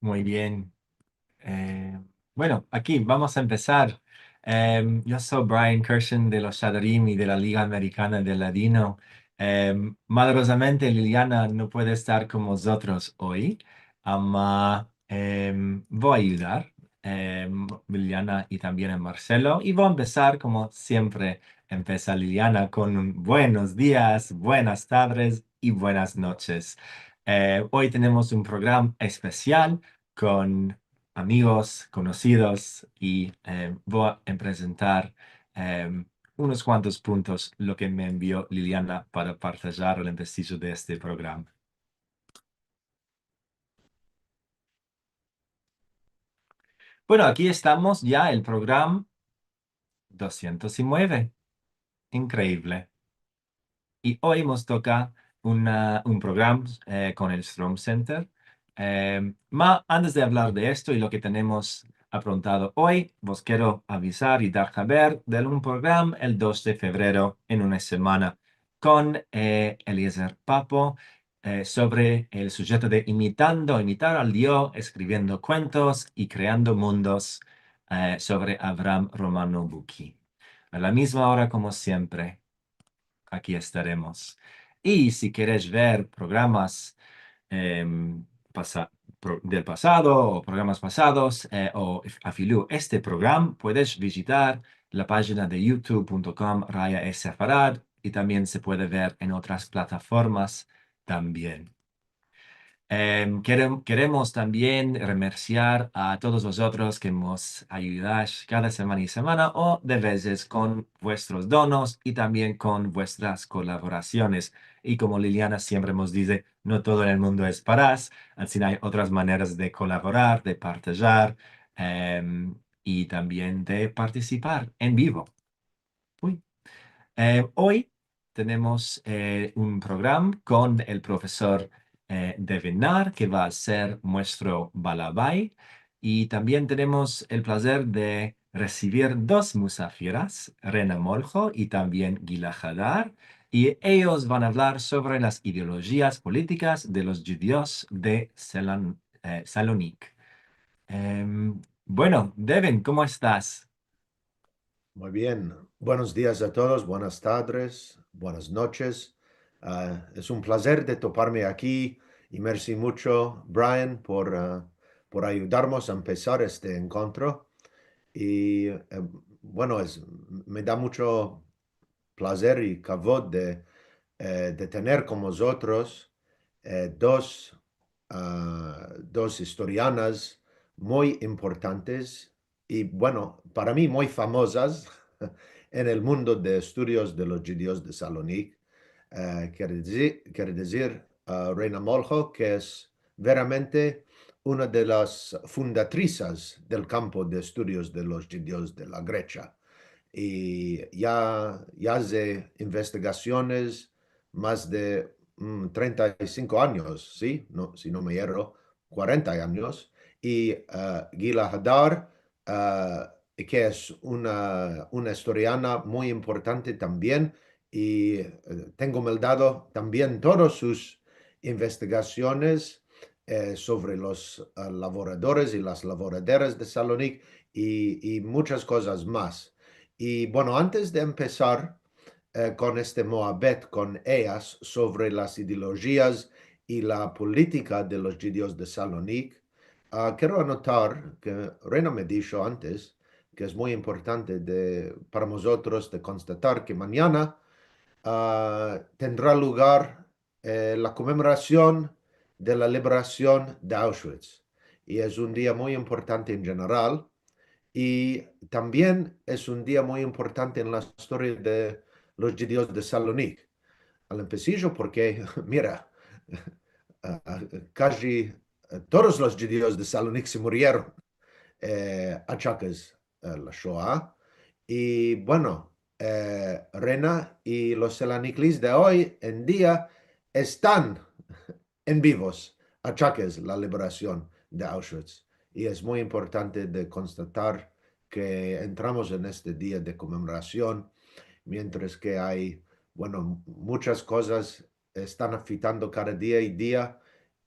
Muy bien. Eh, bueno, aquí vamos a empezar. Yo soy Brian Kirshen de los Shadarim y de la Liga Americana del Ladino. Malhorosamente, Liliana no puede estar con nosotros hoy, voy a ayudar, Liliana y también a Marcelo. Y voy a empezar, como siempre, empieza Liliana con un buenos días, buenas tardes y buenas noches. Hoy tenemos un programa especial con amigos, conocidos y voy a presentar unos cuantos puntos lo que me envió Liliana para partillar el investicio de este programa. Bueno, aquí estamos ya el programa 209. Increíble. Y hoy nos toca un programa con el Strom Center. Antes de hablar de esto y lo que tenemos aprontado hoy, os quiero avisar y dar saber de un programa el 2 de febrero en una semana con Eliezer Papo sobre el sujeto de imitar al Dios, escribiendo cuentos y creando mundos sobre Abraham Romano Bucchi. A la misma hora como siempre aquí estaremos. Y si quieres ver programas em, del pasado o programas pasados o afiliar este programa, puedes visitar la página de youtube.com Raya es Sefarad y también se puede ver en otras plataformas también. Queremos también remerciar a todos vosotros que nos ayudáis cada semana y semana o de veces con vuestros donos y también con vuestras colaboraciones. Y como Liliana siempre nos dice, no todo en el mundo es paraz, así hay otras maneras de colaborar, de partillar y también de participar en vivo. Uy. Hoy tenemos un programa con el profesor Devinar, que va a ser nuestro balabay. Y también tenemos el placer de recibir dos musafiras, Rena Moljo y también Gila Hadar. Y ellos van a hablar sobre las ideologías políticas de los judíos de Salonique. Bueno, Devin, ¿cómo estás? Muy bien. Buenos días a todos, buenas tardes, buenas noches. Es un placer de toparme aquí y merci mucho, Brian, por ayudarnos a empezar este encuentro. Y bueno, me da mucho placer y kavod de tener con vosotros dos historianas muy importantes y, bueno, para mí muy famosas en el mundo de estudios de los judíos de Salonique. Quiere decir Reina Moljo, que es veramente una de las fundatrices del campo de estudios de los judíos de la Grecia y ya hace investigaciones más de 35 años, ¿sí? No, si no me erro, 40 años. Y Gila Hadar, que es una historiana muy importante también, y tengo meldado también todas sus investigaciones sobre los laboradores y las laboraderas de Salonique y muchas cosas más. Y bueno, antes de empezar con este Moabet, con ellas, sobre las ideologías y la política de los judíos de Salonique, quiero anotar que Rena me dijo antes que es muy importante para nosotros de constatar que mañana tendrá lugar la conmemoración de la liberación de Auschwitz. Y es un día muy importante en general y también es un día muy importante en la historia de los judíos de Salonique. Al empecillo porque, mira, casi todos los judíos de Salonique se murieron achaques la Shoah. Y bueno, Rena y los selaniclis de hoy en día están en vivos achaques la liberación de Auschwitz. Y es muy importante de constatar que entramos en este día de conmemoración, mientras que hay, bueno, muchas cosas están afectando cada día y día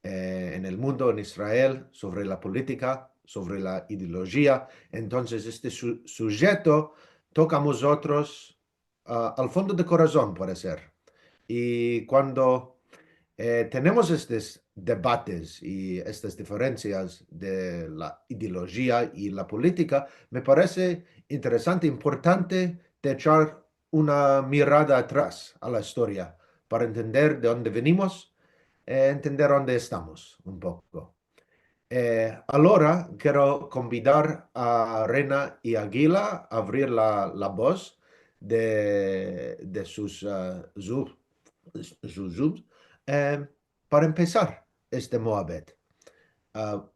en el mundo, en Israel, sobre la política, sobre la ideología. Entonces, este sujeto toca a nosotros al fondo de corazón, puede ser. Y cuando tenemos estos debates y estas diferencias de la ideología y la política, me parece interesante, importante de echar una mirada atrás a la historia para entender de dónde venimos, entender dónde estamos un poco. Allora quiero convidar a Rena y Aguila a abrir la voz de sus Zooms eh, para empezar este Moabed.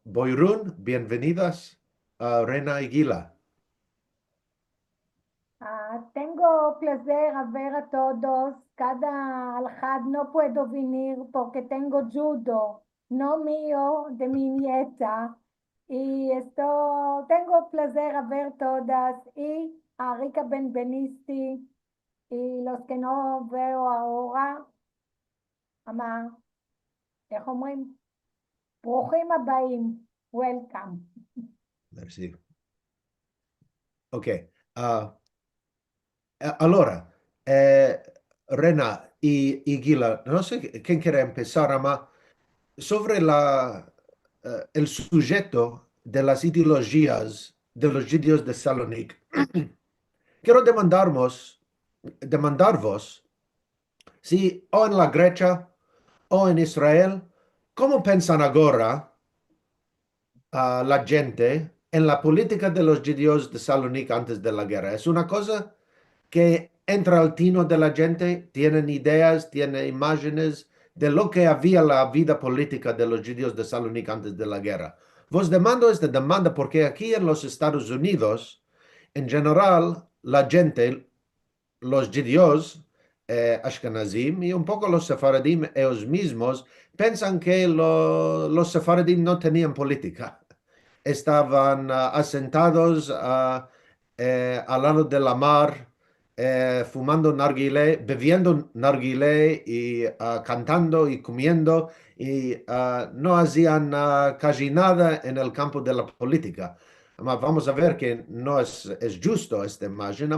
Boirún, bienvenidas a Rena y Aguila. Tengo placer a ver a todos. Cada alhad no puedo venir porque tengo judo, no mío, de mi nieta. Y esto, tengo placer a ver todas y a Rika Benvenisti y los que no veo ahora, ama, איך אומרים? ברוכים הבאים. Welcome. Merci. Ok. Allora, Rena y Aguila, no sé quién quiere empezar, ma sobre el sujeto de las ideologías de los judíos de Salonic. Quiero demandarvos si o en la Grecia o en Israel, ¿cómo piensan ahora la gente en la política de los judíos de Salonic antes de la guerra? Es una cosa que entra al tino de la gente, tienen ideas, tienen imágenes de lo que había la vida política de los judíos de Salónica antes de la guerra. Vos demando esta demanda porque aquí en los Estados Unidos, en general, la gente, los judíos ashkenazim y un poco los sefaradim ellos mismos, piensan que los sefaradim no tenían política. Estaban asentados al lado de la mar, fumando narguilé, bebiendo narguilé y cantando y comiendo y no hacían casi nada en el campo de la política. Vamos a ver que no es justo esta imagen,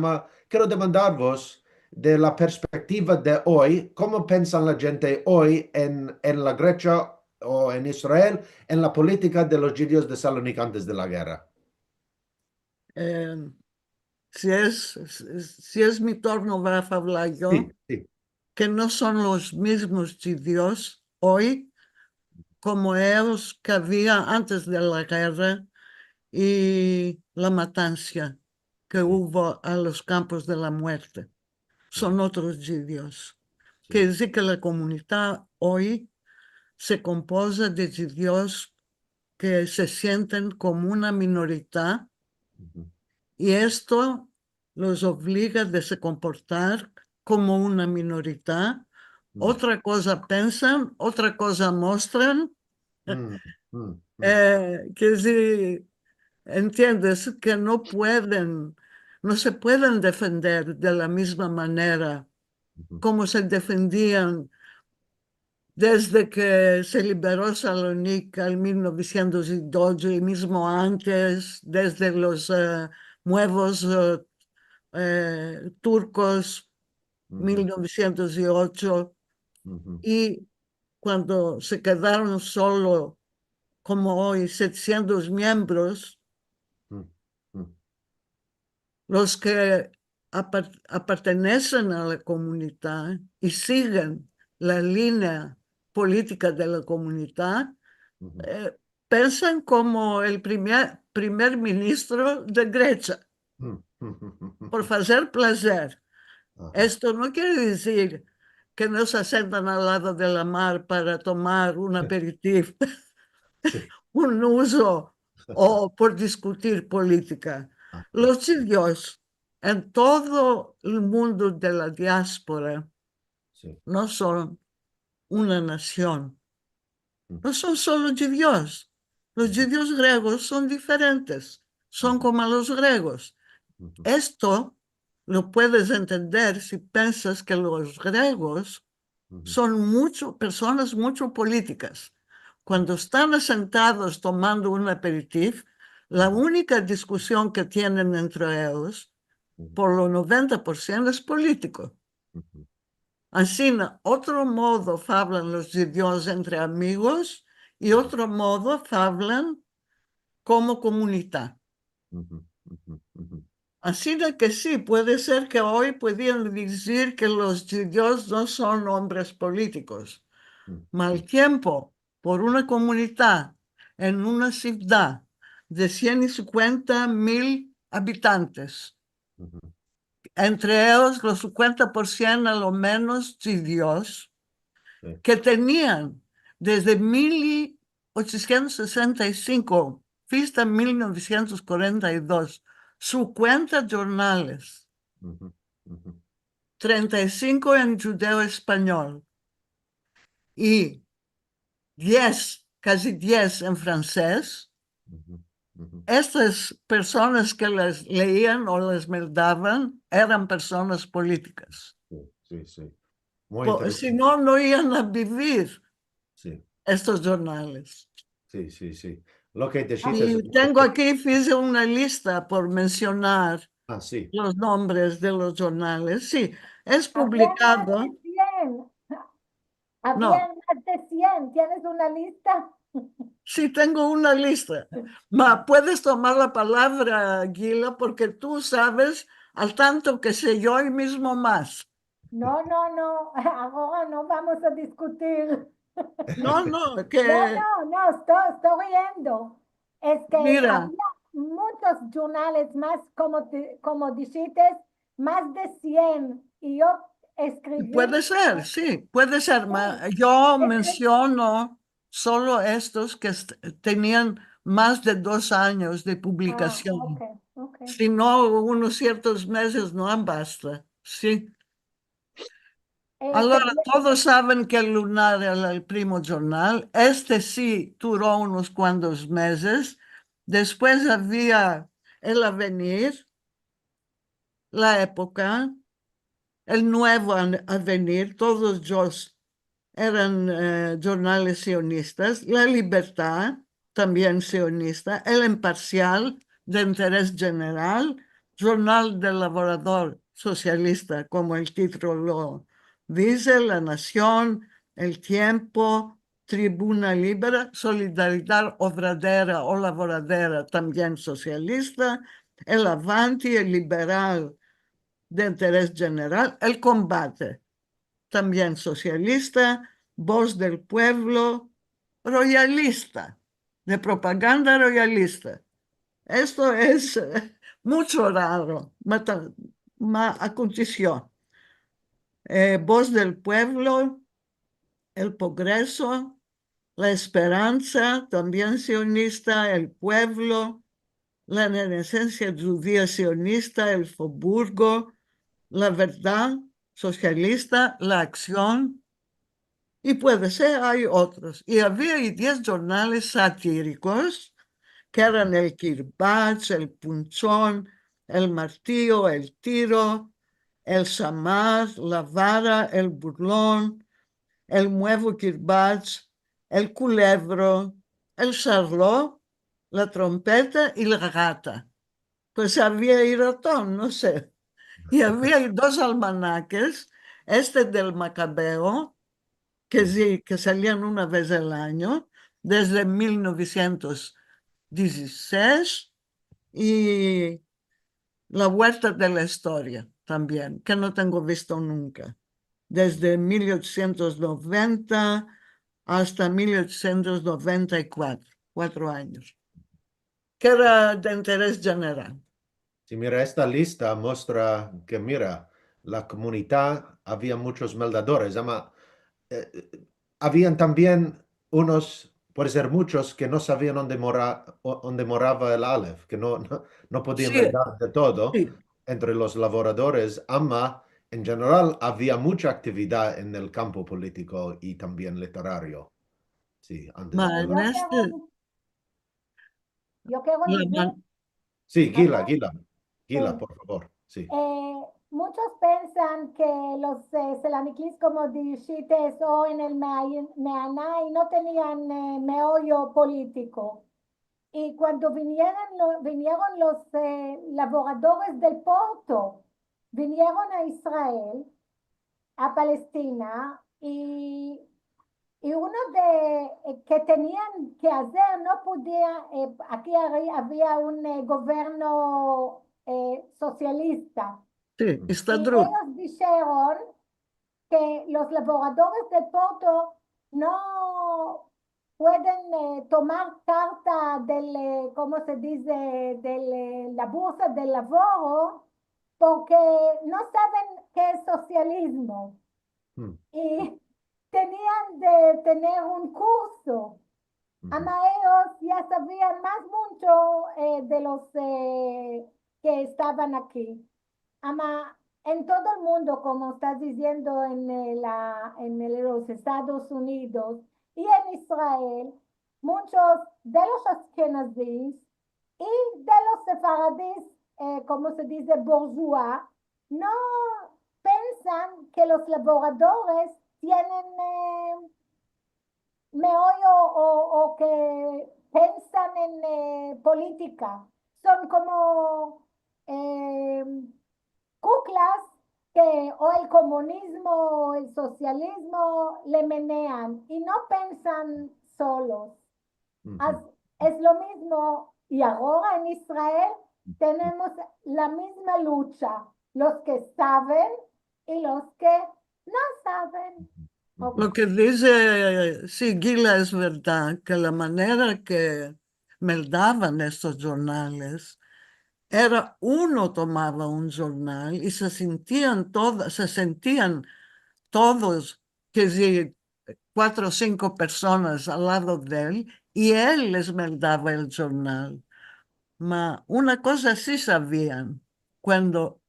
quiero demandarvos de la perspectiva de hoy, cómo piensan la gente hoy en la Grecia o en Israel, en la política de los judíos de Salónica antes de la guerra. Eh, si es mi turno para hablar yo, Sí, sí. que no son los mismos judíos hoy como ellos que había antes de la guerra y la matanza que hubo a los campos de la muerte. Son otros judíos. Sí. Quiere decir que la comunidad hoy se compone de judíos que se sienten como una minoría Ujú, y esto los obliga a se comportar como una minoría. mm, Otra cosa piensan, otra cosa muestran. mm, mm, mm, Que si entiendes que no se pueden defender de la misma manera ujú, como se defendían desde que se liberó Salónica en 1912 y mismo antes, desde los nuevos turcos ujú, 1908 ujú, y cuando se quedaron solo como hoy 700 miembros, mm, mm, los que pertenecen a la comunidad y siguen la línea política de la comunidad, ujú, eh, piensan como el primer ministro de Grecia, mm, por hacer placer. ajá, Esto no quiere decir que no se sientan al lado de la mar para tomar un aperitivo, sí, un uso o por discutir política. ajá, Los judíos en todo el mundo de la diáspora sí, no son una nación, mm, no son solo judíos. Los ujú, judíos griegos son diferentes, son ujú, como los griegos. ujú, Esto lo puedes entender si piensas que los griegos ujú, son personas mucho políticas, cuando están sentados tomando un aperitivo, la única discusión que tienen entre ellos, por lo 90%, es político. Así, otro modo hablan los judíos entre amigos y otro modo hablan como comunidad. Así de que sí, puede ser que hoy podían decir que los judíos no son hombres políticos. Mal tiempo, por una comunidad en una ciudad de 150.000 habitantes, entre ellos los 50% a lo menos judíos, Sí. que tenían desde 1865 hasta 1942 50 jornales, 35 en judeo español y 10, casi 10 en francés. Estas personas que les leían o les mandaban eran personas políticas. Sí. Muy Si interesante. no, no iban a vivir Sí, estos jornales. sí. Lo que decís es... Y tengo aquí, hice una lista por mencionar Ah, sí. los nombres de los jornales. Sí, es Había publicado. más de 100. Había No, más de 100. ¿Tienes una lista? sí tengo una lista. Puedes tomar la palabra, Gila, porque tú sabes al tanto que sé yo y mismo más. No. Ahora no vamos a discutir. No, que No, estoy riendo. Es que mira, había muchos jornales más, como dijiste, más de 100. Y yo escribí, puede ser, sí, puede ser. sí, Yo escri- menciono solo estos que tenían más de 2 años de ok, publicación. ok. Si no, unos ciertos meses no basta. Sí. Allora, También, todos saben que el Lunar era el primo jornal. Este sí duró unos cuantos meses. Después había el Avenir, la Época, el Nuevo Avenir, todos ellos eran jornales sionistas. La Libertad, también sionista. El Imparcial, de interés general. Jornal del Laborador Socialista, como el título lo dice. La Nación, El Tiempo, Tribuna Libre, Solidaridad Obradera o Laboradera, también socialista. El Avanti, el Liberal, de interés general. El Combate, también socialista. Voz del Pueblo, royalista, de propaganda royalista. Esto es mucho raro, aconteció. Voz del Pueblo, El Progreso, La Esperanza, también sionista, El Pueblo, La Renacencia Judía Sionista, El Faubourg, La Verdad Socialista, La Acción. Y puede ser, hay otros. Y había 10 jornales satíricos, que eran el Kirbatz, el Punchón, el Martillo, el Tiro, el Samar, la Vara, el Burlón, el Nuevo Kirbatz, el Culebro, el Charlot, la Trompeta y la Gata. Pues había y ratón, no sé. Y había 2 almanaques, este del Macabeo, que sí, que salían una vez al año, desde 1916, y La Huerta de la Historia también, que no tengo visto nunca, desde 1890 hasta 1894, 4 años, que era de interés general. Sí, mira, esta lista muestra que, mira, la comunidad había muchos meldadores. Habían también unos, puede ser muchos, que no sabían dónde moraba el Aleph, que no podían Sí, meldar de todo sí, entre los laboradores, ama en general había mucha actividad en el campo político y también literario. Sí, antes de ma la... en este, yo quiero la decir, Sí, perdón, Gila, sí, por favor. Sí. muchos piensan que los Selanikis como Diushites o en el Meanay no tenían meollo político. Y cuando vinieron los laboradores del Porto, vinieron a Israel, a Palestina, y uno de que tenían que hacer, no podía, aquí había un gobierno socialista. Sí, Y Histadrut. ellos dijeron que los laboradores del Porto no pueden tomar carta del, ¿cómo se dice?, de la bolsa del laboro, porque no saben qué es socialismo. Mm, Y tenían de tener un curso. Ama ellos ya sabían más mucho de los que estaban aquí. Ama, en todo el mundo, como estás diciendo en los Estados Unidos y en Israel, muchos de los Ashkenazis y de los sefaradíes, como se dice, bourgeois, no piensan que los laboradores tienen meollo o que piensan en política. Son como eh, cuclas que o el comunismo o el socialismo le menean y no piensan solos. Es lo mismo y ahora en Israel tenemos la misma lucha, los que saben y los que no saben. Ok. Lo que dice Sigila es verdad, que la manera que meldaban estos jornales era uno tomaba un jornal y se sentían todos, que si 4 o 5 personas al lado de él, y él les meldaba el jornal. Ma una cosa sí sabían, cuando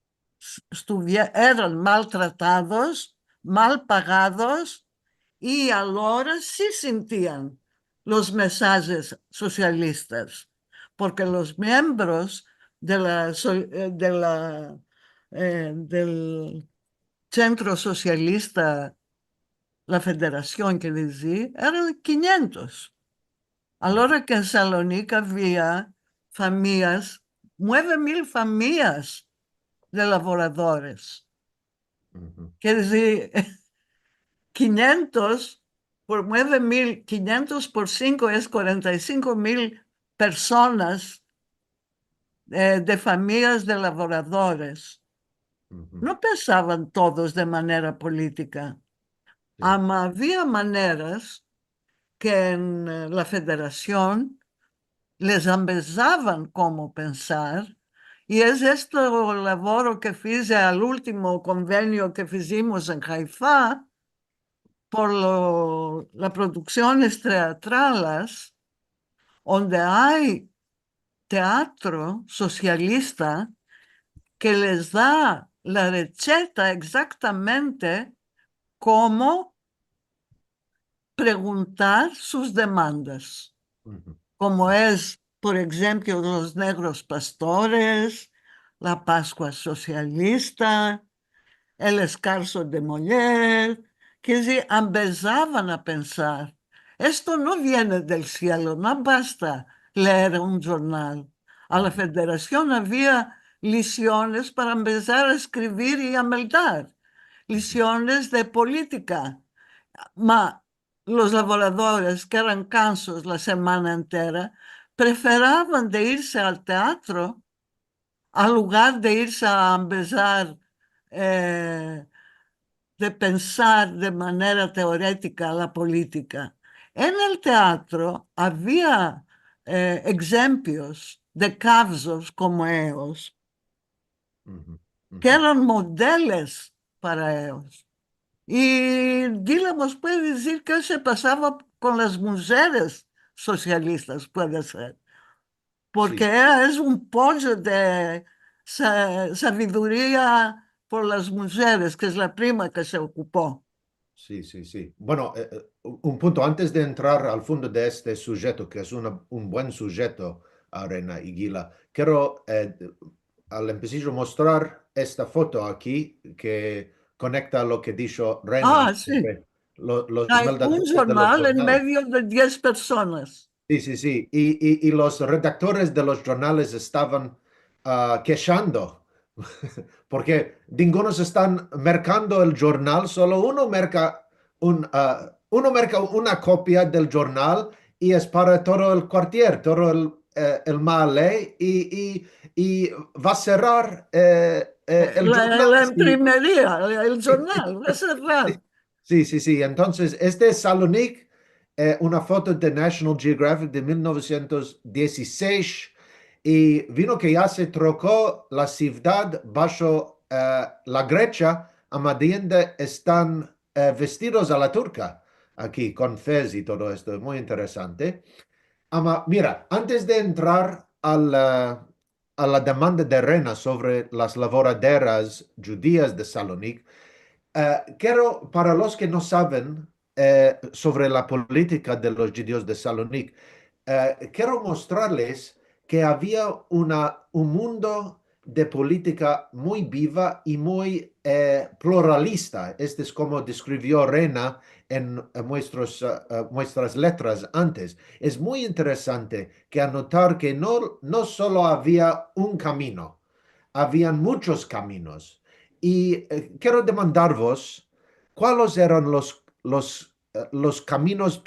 eran maltratados, mal pagados, y ahora sí sentían los mensajes socialistas, porque los miembros del Centro Socialista, la federación que decía, eran 500. A la hora que en Salónica había familias, 9.000 familias de laboradores. Quiere decir, 500 por 9.000, 500 por 5 es 45.000 personas de familias de laboradores. No pensaban todos de manera política. Había maneras que en la federación les empezaban cómo pensar, y es esto laboro que hice al último convenio que hicimos en Haifa por las producciones teatrales, donde hay teatro socialista que les da la receta exactamente cómo preguntar sus demandas, como es, por ejemplo, los negros pastores, la Pascua socialista, el escarzo de Molière, que se empezaban a pensar, esto no viene del cielo, no basta leer un jornal. A la federación había lecciones para empezar a escribir y a meldar, lecciones de política. Los laboradores, que eran cansos la semana entera, preferaban de irse al teatro al lugar de irse a empezar de pensar de manera teórica la política. En el teatro había ejemplos de casos como ellos, que eran modelos para ellos. Y digamos, puede decir que se pasaba con las mujeres socialistas, puede ser, porque es un pollo de sabiduría por las mujeres, que es la prima que se ocupó. Sí, sí, sí. Bueno, un punto antes de entrar al fondo de este sujeto, que es un buen sujeto, Arena y Gila, quiero empezar a mostrar esta foto aquí que conecta lo que dijo Reina Sí. sobre los Hay un meldadores de los jornal en jornales. medio de 10 personas. Sí, sí, sí. Y los redactores de los jornales estaban quejando porque ninguno se están mercando el jornal, solo uno merca una copia del jornal y es para todo el cuartier, todo el Maale y va a cerrar el jornal. La Sí, imprimería, el jornal, va a cerrar. sí, sí, sí. Entonces, este es Salonique, una foto de National Geographic de 1916 y vino que ya se trocó la ciudad bajo la Grecia, a medida están vestidos a la turca aquí con fez y todo esto. Es muy interesante. Mira, antes de entrar a la demanda de Rena sobre las lavoraderas judías de Salonique, quiero, para los que no saben sobre la política de los judíos de Salonique, quiero mostrarles que había un mundo de política muy viva y muy pluralista. Este es como describió Rena en nuestras letras antes. Es muy interesante que anotar que no solo había un camino, habían muchos caminos. Y quiero demandaros, ¿cuáles eran los caminos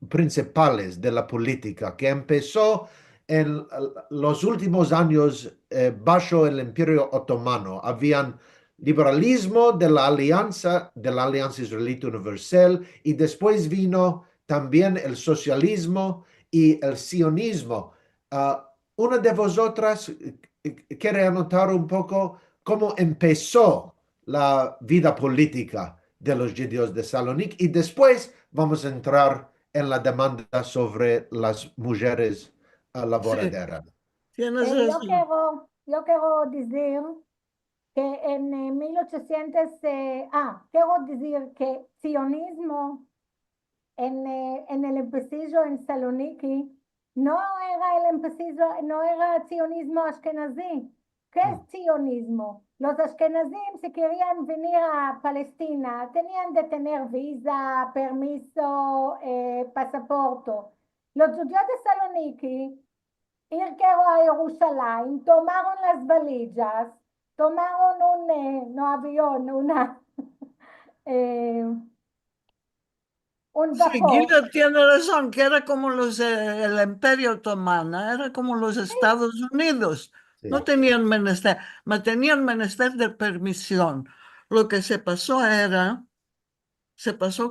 principales de la política que empezó en los últimos años bajo el Imperio Otomano? Habían liberalismo de la Alianza Israelita Universal, y después vino también el socialismo y el sionismo. Una de vosotras quiere anotar un poco cómo empezó la vida política de los judíos de Salonique y después vamos a entrar en la demanda sobre las mujeres Sí, laboraderas. tienes Yo razón. quiero decir que en 1800, quiero decir que sionismo en el empecillo en Saloniki no era el empecillo, no era sionismo ashkenazí. ¿Qué es sionismo? Los ashkenazim, si querían venir a Palestina, tenían de tener visa, permiso, pasaporte. Los judíos de Saloniki irgueron a Jerusalén, tomaron las valillas, tomaron no avión, eh, un Sí, vapor. Gilda tiene razón, que era como el Imperio Otomano, era como los Estados Unidos. No Sí. tenían menester, tenían menester de permisión. Lo que se pasó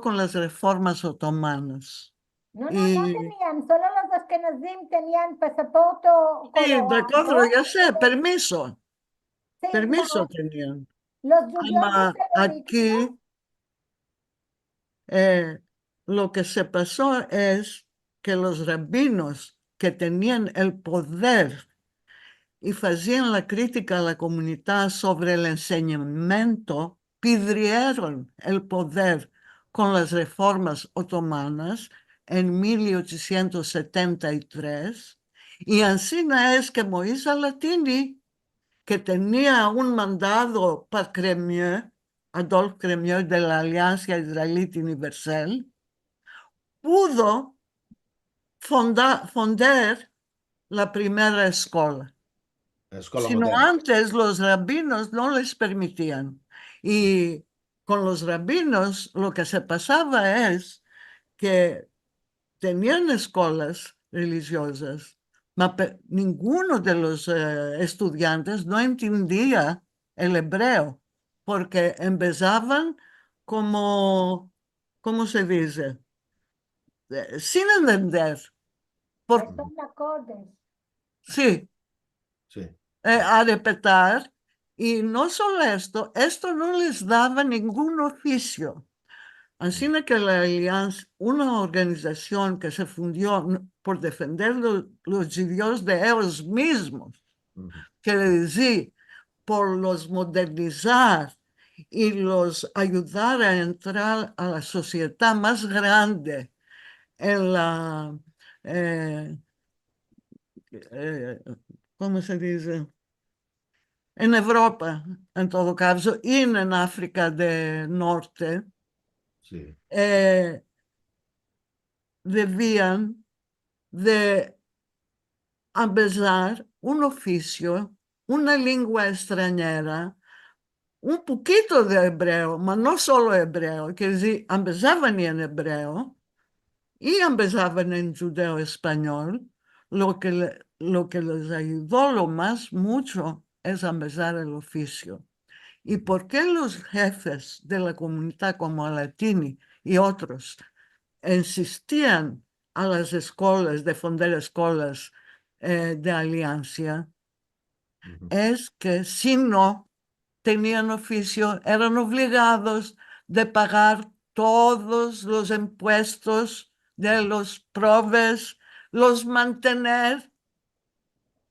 con las reformas otomanas. No Y tenían, solo los Ashkenazim tenían pasaporte sí, de acuerdo, colorado. ya sé, permiso, Sí, permiso no, tenían. los judíos de Saloniki Aquí no. lo que se pasó es que los rabinos que tenían el poder y hacían la crítica a la comunidad sobre el enseñamiento, pidieron el poder con las reformas otomanas en 1873, y así es que Moisés Latini, que tenía un mandado para Crémieux, Adolphe Crémieux de la Alianza Israelita Universal, pudo fundar la primera escuela. Escuela Sino moderna. antes los rabinos no les permitían. Y con los rabinos lo que se pasaba es que tenían escuelas religiosas, pero ninguno de los estudiantes no entendía el hebreo, porque empezaban como, ¿cómo se dice? Sin entender. Por, Son la Kodesh. sí, Sí. a repetir. Y no solo esto no les daba ningún oficio. Así que la Alianza, una organización que se fundió por defender los judíos de ellos mismos, Ujú. quiere decir, por los modernizar y los ayudar a entrar a la sociedad más grande en la, eh, ¿cómo se dice? en Europa, en todo caso, y en África del Norte, Sí. debían de empezar un oficio, una lengua extranjera, un poquito de hebreo, pero no solo hebreo, que decir, empezaban en hebreo y empezaban en judeo español, lo que les ayudó lo más mucho es empezar el oficio. ¿Y por qué los jefes de la comunidad como Latini y otros insistían a las escuelas de fundar escuelas de alianza? Ujú. Es que si no tenían oficio, eran obligados de pagar todos los impuestos de los probes, los mantener,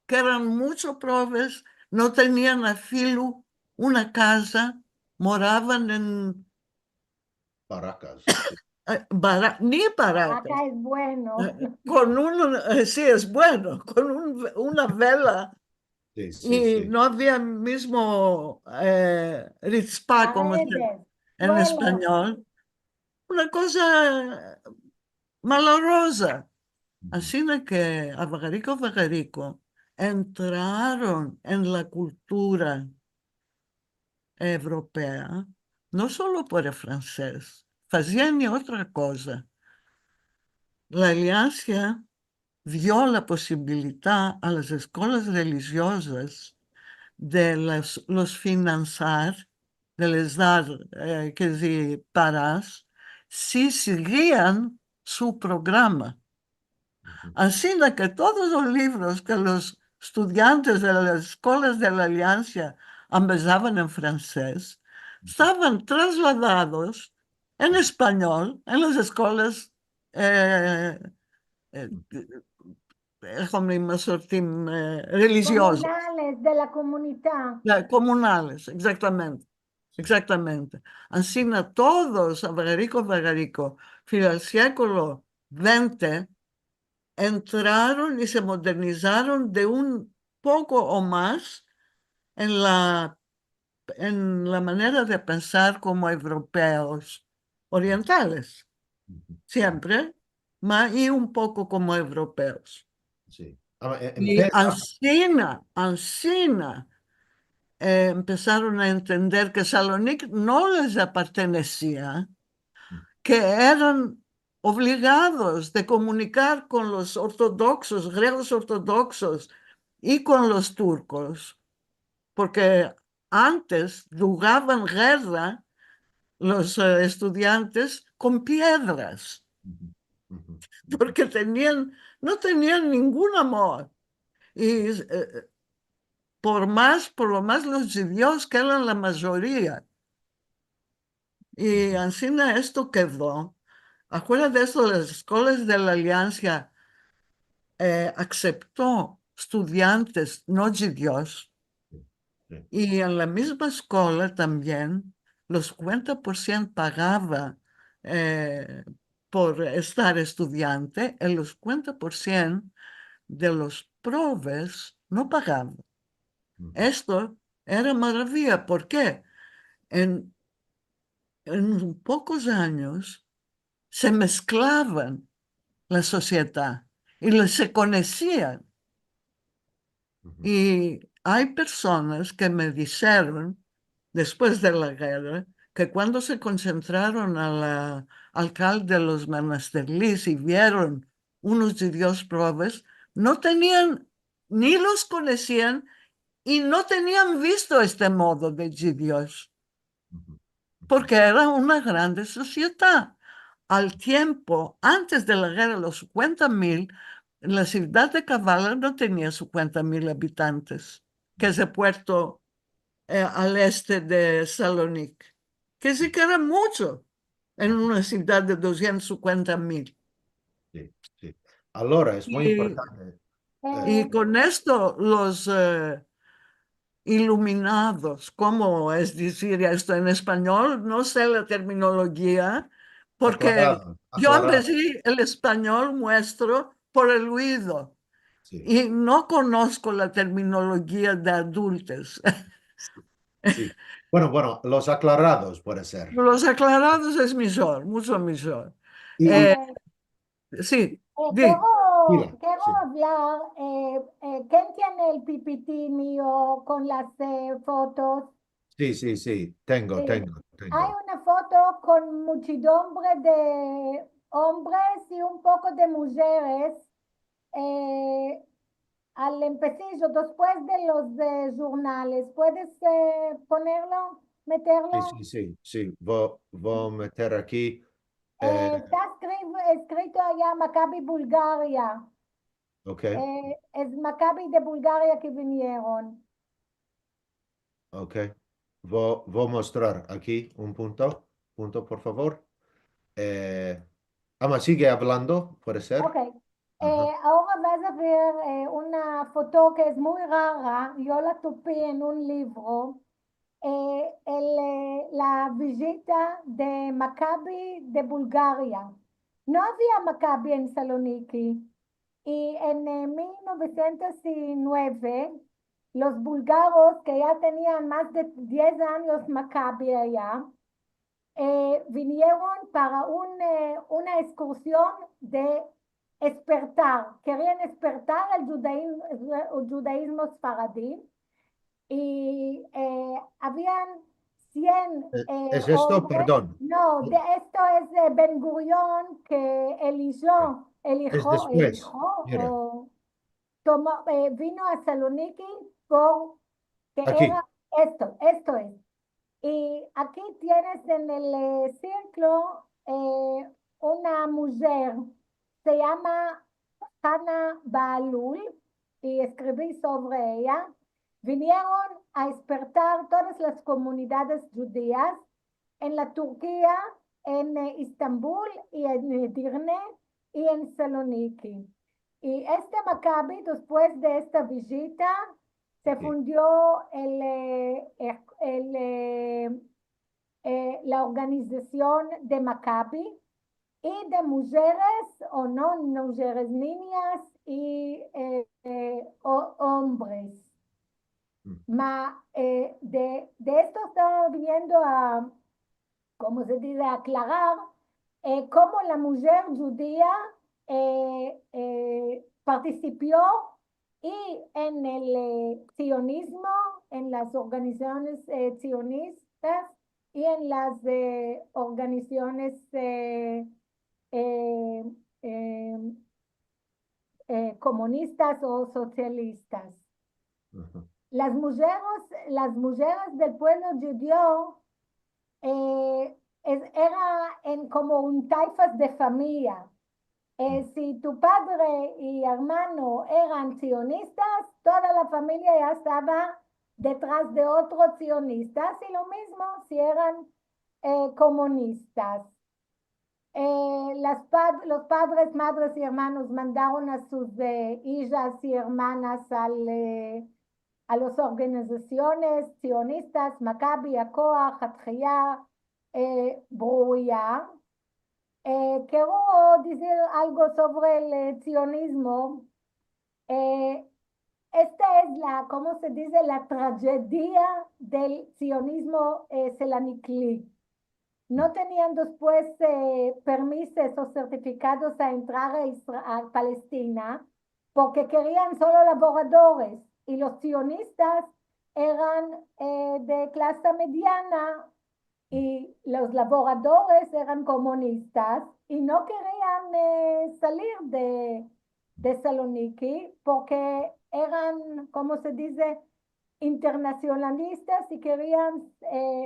que eran muchos probes, no tenían a filo una casa, moraban en Barracas. Sí. ni barracas, Acá es bueno. con sí es bueno, con una vela. Sí, sí, Y sí. no había mismo ritzpah, como se Paredes, en suelo. español. Una cosa malorosa. Ujú. Así de que a Bagarico entraron en la cultura europea, no solo por el francés, hacían ni otra cosa. La alianza dio la posibilidad a las escuelas religiosas de los financiar, de les dar, que decir, paras, si seguían su programa. Ujú. Así de que todos los libros que los estudiantes de las escuelas de la Alianza empezaban en francés, estaban trasladados en español en las escuelas eh, eh, religiosas. Comunales de la comunidad. Comunales, exactamente, exactamente. Así no todos, Bagarico, fino al século XX, entraron y se modernizaron de un poco o más en la manera de pensar como europeos orientales, Ujú. siempre, y un poco como europeos. Sí. En Y Pella, Ancina, empezaron a entender que Salonic no les pertenecía, que eran obligados de comunicar con los ortodoxos, griegos ortodoxos y con los turcos, porque antes jugaban guerra los estudiantes con piedras, ujú, ujú, porque no tenían ningún amor. Y por lo más los judíos que eran la mayoría. Y ujú, así esto quedó. Afuera de eso, las escuelas de la Alianza aceptó estudiantes no judíos sí, sí, y en la misma escuela también los 50% pagaba por estar estudiante y los 50% de los probes no pagaban. ujú, Esto era maravilla. ¿Por qué? En, en pocos años se mezclaban la sociedad y se conocían. ujú, Y hay personas que me dijeron, después de la guerra, que cuando se concentraron a la alcalde de los Manastirlis y vieron unos judíos probes, no tenían, ni los conocían y no tenían visto este modo de judíos, ujú, ujú, porque era una grande sociedad. Al tiempo, antes de la guerra, los 50.000, la ciudad de Kavala no tenía 50.000 habitantes, que es el puerto al este de Salonique, que sí que era mucho en una ciudad de 250.000. sí, sí. Allora es muy Y, importante. y con esto los iluminados, ¿cómo es decir esto en español? No sé la terminología, porque Aclarado, yo aclarado. empecé el español nuestro por el oído Sí, y no conozco la terminología de adultos. sí. Bueno, los aclarados puede ser. Los aclarados es mejor, mucho mejor. Y Eh, Ok. sí, di. Mira, Quiero sí, hablar, ¿quién tiene el PPT mío con las fotos? sí, tengo, Sí. tengo, Hay tengo. una foto con muchedumbre de hombres y un poco de mujeres eh, al empecillo, después de los jornales. ¿Puedes ponerlo, meterlo? Sí. Voy a meter aquí. eh, Está escrito allá Maccabi Bulgaria. ok, Es Maccabi de Bulgaria que vinieron. ok. Voy a mostrar aquí un punto, por favor. Sigue hablando, puede Ok. ser. Ajá. Ahora vas a ver una foto que es muy rara. Yo la topé en un libro. La visita de Maccabi de Bulgaria. No había Maccabi en Saloniki. Y en 1909, los búlgaros que ya tenían más de 10 años Maccabi allá, vinieron para una excursión de despertar. Querían despertar el judaísmo sfaradí y habían 100 ¿Es esto? hombres. Perdón. No, de esto es de Ben Gurión que Es después. eligió Mira, o vino a Saloniki porque aquí. era esto es. Y aquí tienes en el círculo una mujer, se llama Hannah Baalul, y escribí sobre ella. Vinieron a despertar todas las comunidades judías en la Turquía, en Istambul y en Edirne y en Saloniki. Y este Maccabi, después de esta visita, se Aquí. fundió la organización de Maccabi y de mujeres o no mujeres, niñas y hombres. Mm, De esto estaba viendo a, como se dice, aclarar cómo la mujer judía participó y en el sionismo, en las organizaciones sionistas y en las organizaciones eh, eh, comunistas o socialistas. ajá. Las mujeres del pueblo judío era como un taifas de familia. Si tu padre y hermano eran sionistas, toda la familia ya estaba detrás de otros sionistas y lo mismo si eran comunistas. Los padres, madres y hermanos mandaron a sus hijas y hermanas a las organizaciones sionistas, Maccabi, Akoa, Hatjiyah, Bruya. Quiero decir algo sobre el sionismo. Eh, Esta es ¿cómo se dice? La tragedia del sionismo selanikli. No tenían después permisos o certificados a entrar a Palestina porque querían solo laboradores y los sionistas eran de clase mediana y los laboradores eran comunistas y no querían salir de Saloniki porque eran, ¿cómo se dice? Internacionalistas y querían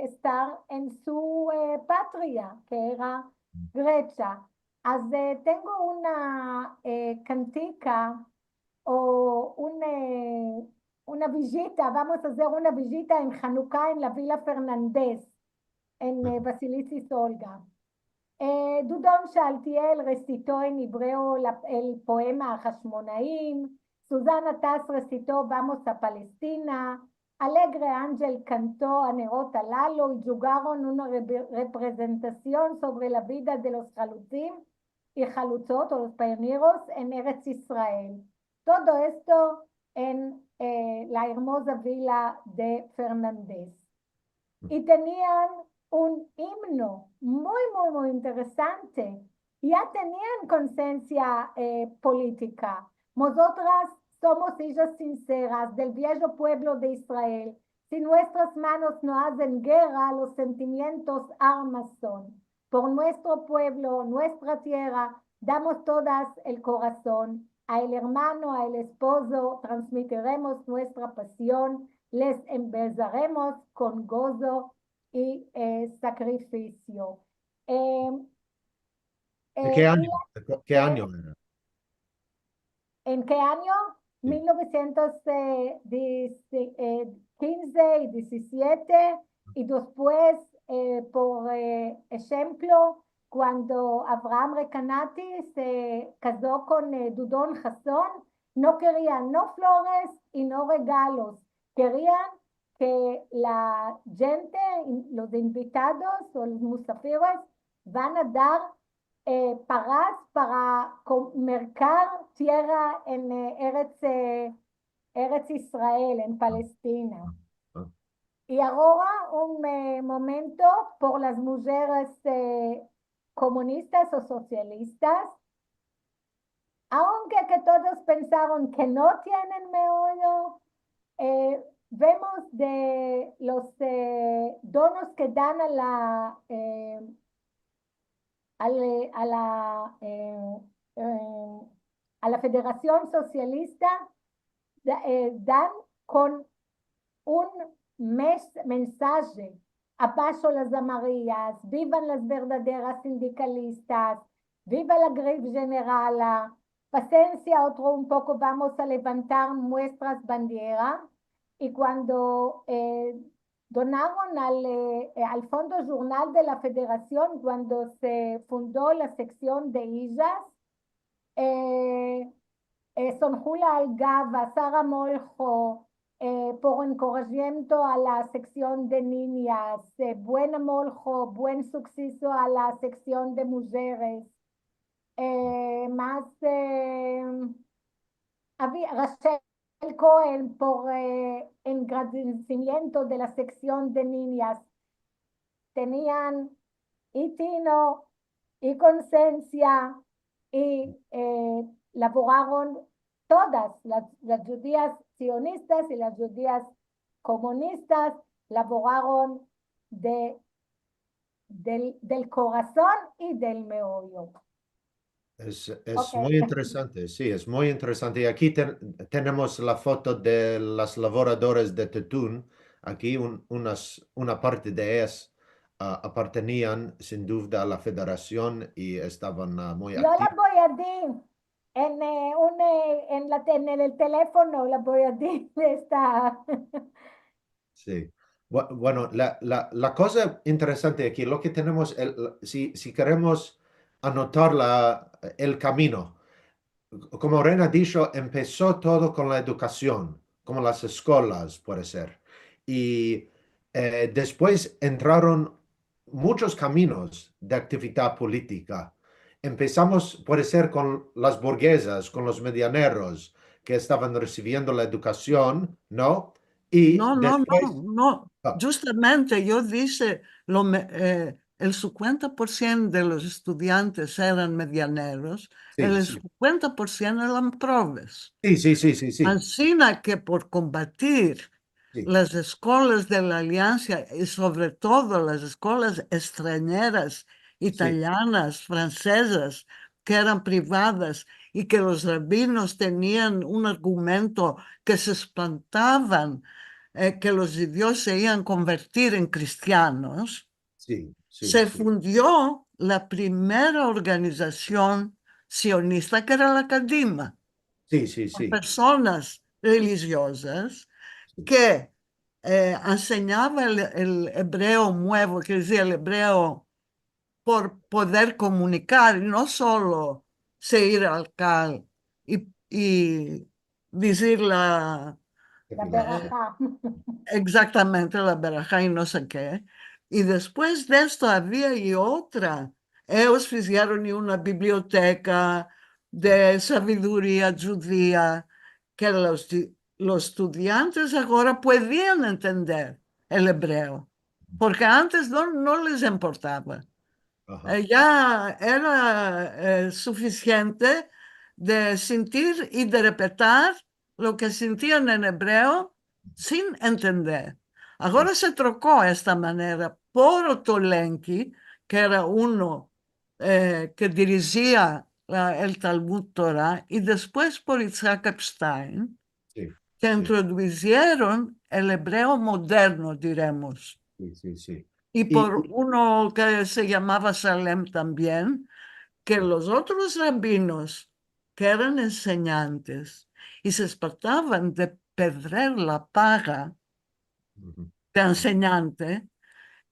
estar en su patria, que era Grecia. Tengo una cantica o una visita, vamos a hacer una visita en Hanukkah en la Villa Fernández, en Basilicis Olga. Dudon Shaltiel recitó en hebreo el poema Hashmonaim. Susana Taz recitó Vamos a Palestina. Alegre Ángel cantó a Nerota Lalo y jugaron una representación sobre la vida de los Jalutzim y Jalutzot o los pioneros en Eretz Israel. Todo esto en la hermosa villa de Fernández. Y tenían un himno muy interesante. Ya tenían conciencia política. Nosotras somos hijas sinceras del viejo pueblo de Israel. Si nuestras manos no hacen guerra, los sentimientos armas son. Por nuestro pueblo, nuestra tierra, damos todas el corazón. Al hermano, al esposo, transmitiremos nuestra pasión. Les embelezaremos con gozo y sacrificio. ¿De qué Y año? ¿De qué año era? ¿en qué año? Sí. 1915 y 17, y después, por ejemplo, cuando Abraham Recanati se casó con Dudon Hasson, no querían no flores y no regalos, querían que la gente, los invitados o los musafiros van a dar pagas para mercar tierra en Eretz Israel, en Palestina. Ah, Y ahora un momento por las mujeres comunistas o socialistas, aunque que todos pensaron que no tienen meollo, vemos de los donos que dan a la, a la Federación Socialista, dan con un mensaje: abajo las amarillas, vivan las verdaderas sindicalistas, viva la greve general, paciencia, otro un poco, vamos a levantar nuestras banderas. Y cuando donaron al Fondo Journal de la Federación, cuando se fundó la sección de ellas, Sonjula Algaba, Sara Moljo, por encorajamiento a la sección de niñas, Buena Moljo, buen suceso a la sección de mujeres, más había Rachel Cohen por engrandecimiento de la sección de niñas. Tenían y tino y conciencia y laboraron todas las judías sionistas y las judías comunistas, laboraron del corazón y del meollo. Es Okay. muy interesante, sí, es muy interesante. Y aquí tenemos la foto de las laboradoras de Tetún. Aquí una parte de ellas apartenían sin duda a la federación y estaban muy Yo la activas. voy a decir en el teléfono, la voy a decir esta. Sí. Bueno, la cosa interesante aquí, lo que tenemos, si queremos anotar el camino, como Ren ha dicho, empezó todo con la educación, como las escuelas, puede ser. Y después entraron muchos caminos de actividad política. Empezamos, puede ser, con las burguesas, con los medianeros que estaban recibiendo la educación, ¿no? Y después, No. ah, Justamente yo dije, el 50% de los estudiantes eran medianeros, sí, el sí, 50% eran probes. sí, Así que por combatir sí, las escuelas de la Alianza y sobre todo las escuelas extranjeras, sí, italianas, francesas, que eran privadas y que los rabinos tenían un argumento que se espantaban que los judíos se iban a convertir en cristianos, sí, sí, se sí, fundió la primera organización sionista que era la Kadima, sí, sí, por sí, personas religiosas sí, que enseñaba el hebreo nuevo, que decía el hebreo por poder comunicar, y no solo seguir al cal y decir La sí, verajá. exactamente la verajá y no sé qué. Y después de esto había y otra. Ellos hicieron y una biblioteca de sabiduría judía que los estudiantes ahora podían entender el hebreo, porque antes no les importaba. Ajá. Ya era suficiente de sentir y de repetir lo que sentían en hebreo sin entender. Ahora se trocó esta manera por Ottolenghi, que era uno que dirigía el Talmud Torah, y después por Isaac Epstein, Sí, que sí, introdujeron el hebreo moderno, diremos. sí, sí, sí. Y Y, por uno que se llamaba Salem también, que los otros rabinos que eran enseñantes y se espantaban de perder la paga ujú, de enseñante,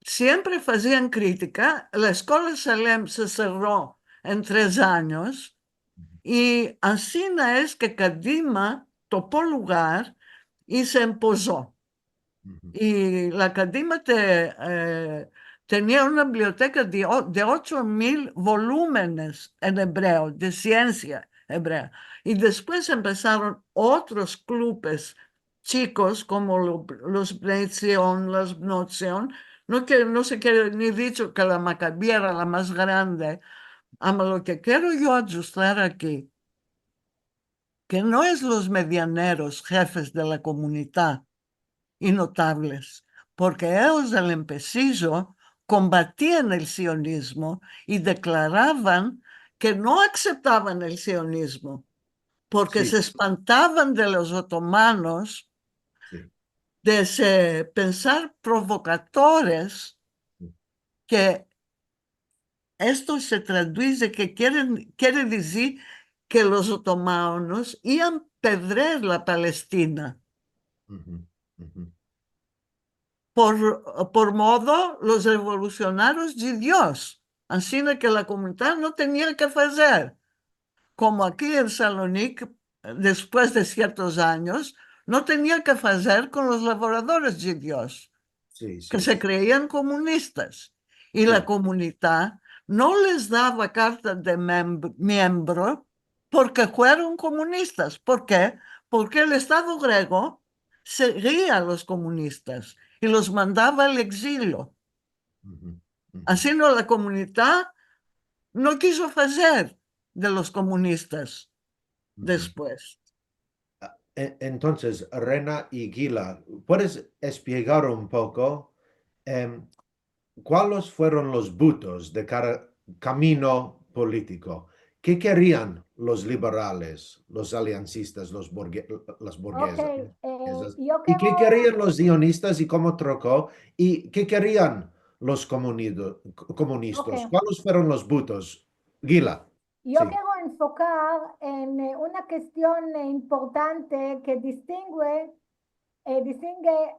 siempre hacían crítica. La escuela Salem se cerró en 3 años y así es que Kadima tomó lugar y se impuso. ujú, Y la Academia tenía una biblioteca de 8.000 volúmenes en hebreo, de ciencia hebrea. Y después empezaron otros clubes chicos como los Bnei Zion, los Bnot Zion. No se quiere ni dicho que la Maccabi era la más grande. Lo que quiero yo ajustar aquí, que no es los medianeros jefes de la comunidad y notables, porque ellos al empecillo combatían el sionismo y declaraban que no aceptaban el sionismo, porque sí, se espantaban de los otomanos, sí, de ese pensar provocadores, sí, que esto se traduce, que quiere decir que los otomanos iban a perder la Palestina. ujú, ujú, Por modo los revolucionarios de Dios. Así que la comunidad no tenía que hacer. Como aquí en Salonique, después de ciertos años, no tenía que hacer con los laboradores de Dios, sí, que sí, se creían comunistas. Y la sí, comunidad no les daba carta de miembro porque fueron comunistas. ¿Por qué? Porque el Estado griego seguía a los comunistas y los mandaba al exilio. ujú, ujú, Así la comunidad no quiso hacer de los comunistas ujú. después. Entonces, Rena y Gila, ¿puedes explicar un poco em, cuáles fueron los butos de cada camino político? ¿Qué querían los liberales, los aliancistas, las Ok, burguesas? yo ¿Y qué quiero, querían los sionistas y cómo trocó? ¿Y qué querían los ok, comunistas? ¿Cuáles fueron los butos? Gila, yo sí, quiero enfocar en una cuestión importante que distingue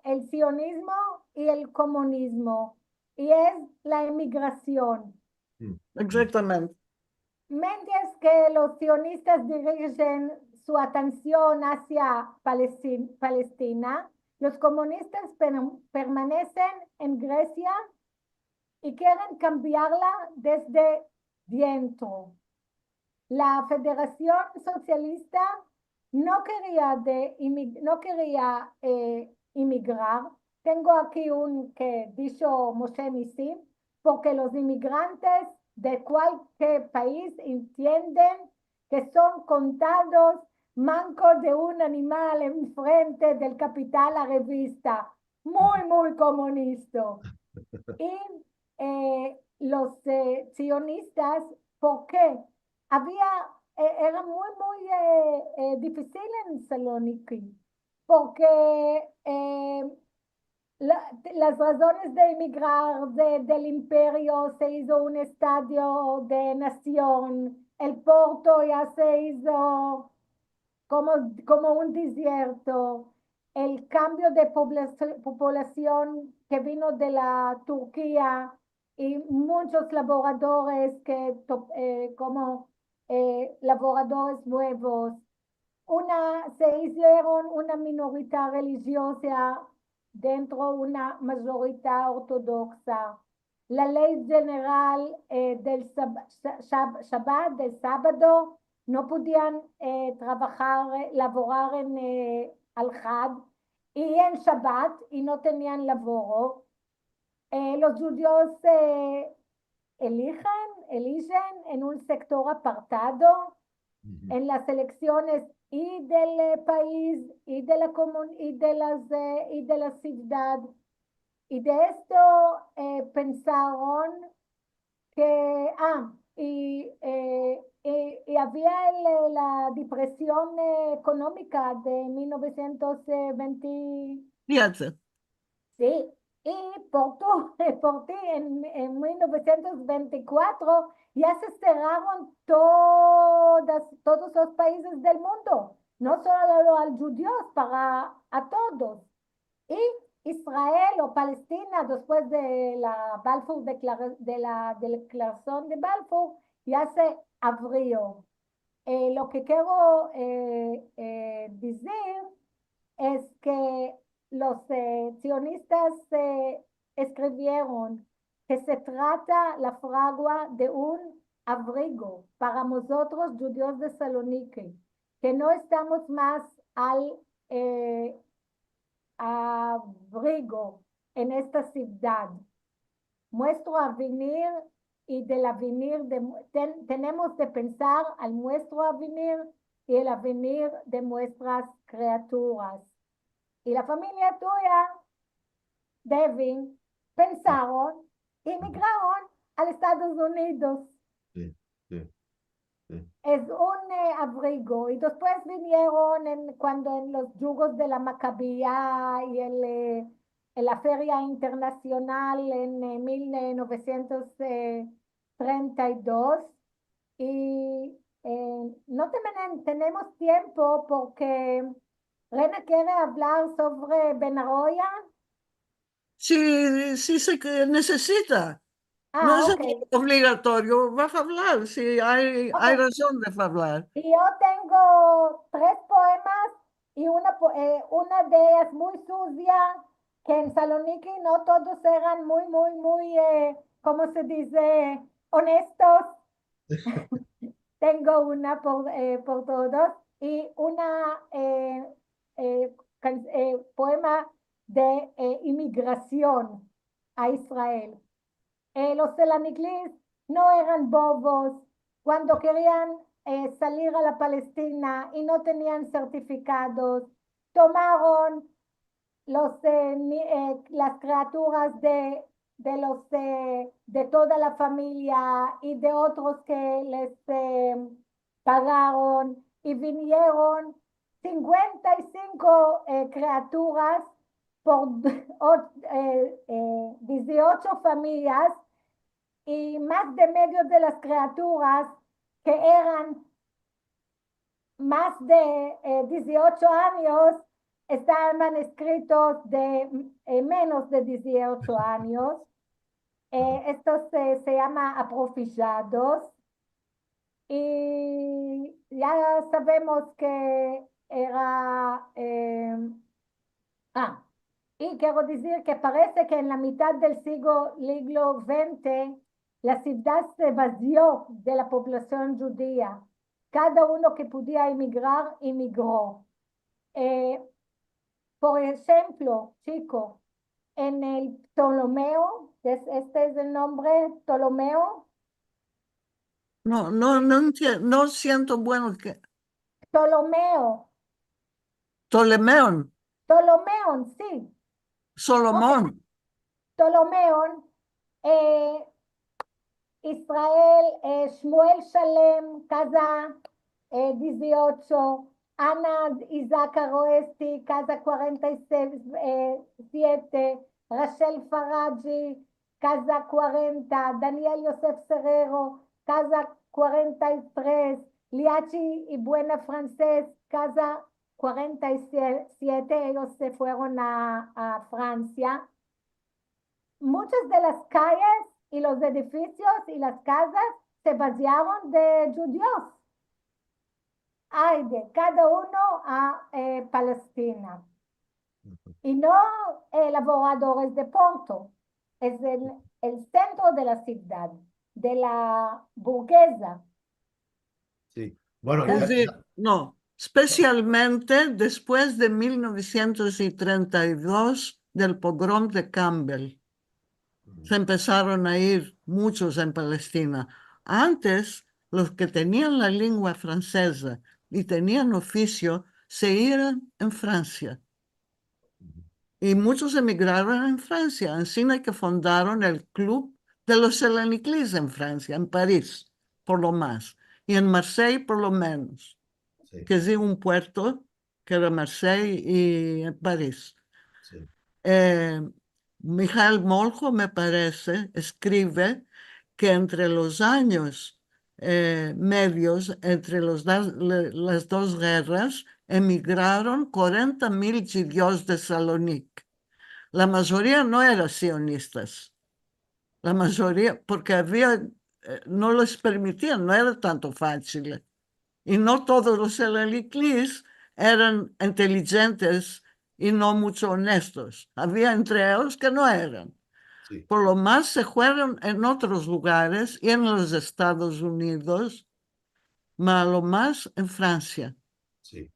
el sionismo y el comunismo, y es la inmigración. mm, mm, Exactamente. Mientras que los sionistas dirigen su atención hacia Palestina, los comunistas permanecen en Grecia y quieren cambiarla desde dentro. La Federación Socialista no quería inmigrar. Tengo aquí un que dicho Moshe Nissim, porque los inmigrantes de cualquier país entienden que son contados mancos de un animal enfrente del capital a revista. Muy, muy comunista. Y los sionistas, ¿por qué? Era muy, muy difícil en Saloniki, porque las razones de emigrar del imperio se hizo un estadio de nación, el puerto ya se hizo como, como un desierto, el cambio de población que vino de la Turquía y muchos laboradores como laboradores nuevos. Se hicieron una minoría religiosa dentro de una mayoría ortodoxa. La ley general del Shabbat, del sábado, no podían laborar al Had y en Shabbat y no tenían laboro. Los judíos eligen en un sector apartado en las elecciones y del país y de la y de la ciudad. Y de esto pensaron que, y había la depresión económica de 1920. Fíjate, Sí, y por ti en 1924 ya se cerraron todos los países del mundo, no solo a los judíos, para a todos. Y Israel o Palestina, después de la declaración de Balfour, ya se abrió. Lo que quiero decir es que los sionistas escribieron que se trata la fragua de un abrigo para nosotros judíos de Salonique, que no estamos más al abrigo en esta ciudad. Nuestro avenir y del avenir tenemos de pensar al nuestro avenir y el avenir de nuestras criaturas. Y la familia tuya, Devin, pensaron, emigraron a los Estados Unidos. Sí, sí, sí. Es un abrigo. Y después vinieron cuando en los yugos de la Macabía y en la Feria Internacional en 1932. Y no tenemos tiempo porque Rena quiere hablar sobre Benaroya. si se que necesita, no es Ok. obligatorio, vas a hablar, si hay Ok. razón de hablar. Y yo tengo 3 poemas y una de ellas muy sucia, que en Saloniki no todos eran muy, ¿cómo se dice? Honestos. Tengo una por todos y una poema de inmigración a Israel. Los selaniclis no eran bobos cuando querían salir a la Palestina y no tenían certificados. Tomaron las criaturas de toda la familia y de otros que les pagaron y vinieron 55 criaturas por 18 familias y más de medio de las criaturas que eran más de 18 años estaban escritos de menos de 18 años. Estos se llama aprofillados y ya sabemos que era... y quiero decir que parece que en la mitad del siglo XX la ciudad se vació de la población judía. Cada uno que podía emigrar, emigró. Por ejemplo, chico, en el Ptolomeo, este es el nombre, Ptolomeo. No siento bueno que Ptolomeo, Ptolomeo, Ptolomeo, sí. Solomón. Okay. Ptolomeo, Israel, Shmuel Shalem, casa 18, Ana Isaac Aroesti, casa 47, Rachel Faraji, casa 40, Daniel Yosef Serrero, casa 43, Liachi y Buena Francés, casa 47, ellos se fueron a Francia. Muchas de las calles y los edificios y las casas se vaciaron de judíos. Hay de cada uno a Palestina. Y no elaboradores de Porto. Es el centro de la ciudad, de la burguesa. Sí, Bueno, Casi, no, especialmente después de 1932 del pogrom de Campbell. Se empezaron a ir muchos en Palestina. Antes, los que tenían la lengua francesa y tenían oficio se iban en Francia. Y muchos emigraron en Francia. Así que fundaron el Club de los Selaniclis en Francia, en París, por lo más. Y en Marseille, por lo menos. sí, Que es un puerto que era Marseille y París. sí, Eh, Mijael Moljo, me parece, escribe que entre los años medios, entre las dos guerras, emigraron 40.000 judíos de Salonique. La mayoría no eran sionistas, la mayoría, porque no les permitían, no era tanto fácil. Y no todos los Selaliclis eran inteligentes y no mucho honestos. Había entre ellos que no eran. sí, Por lo más se fueron en otros lugares y en los Estados Unidos, más lo más en Francia, sí.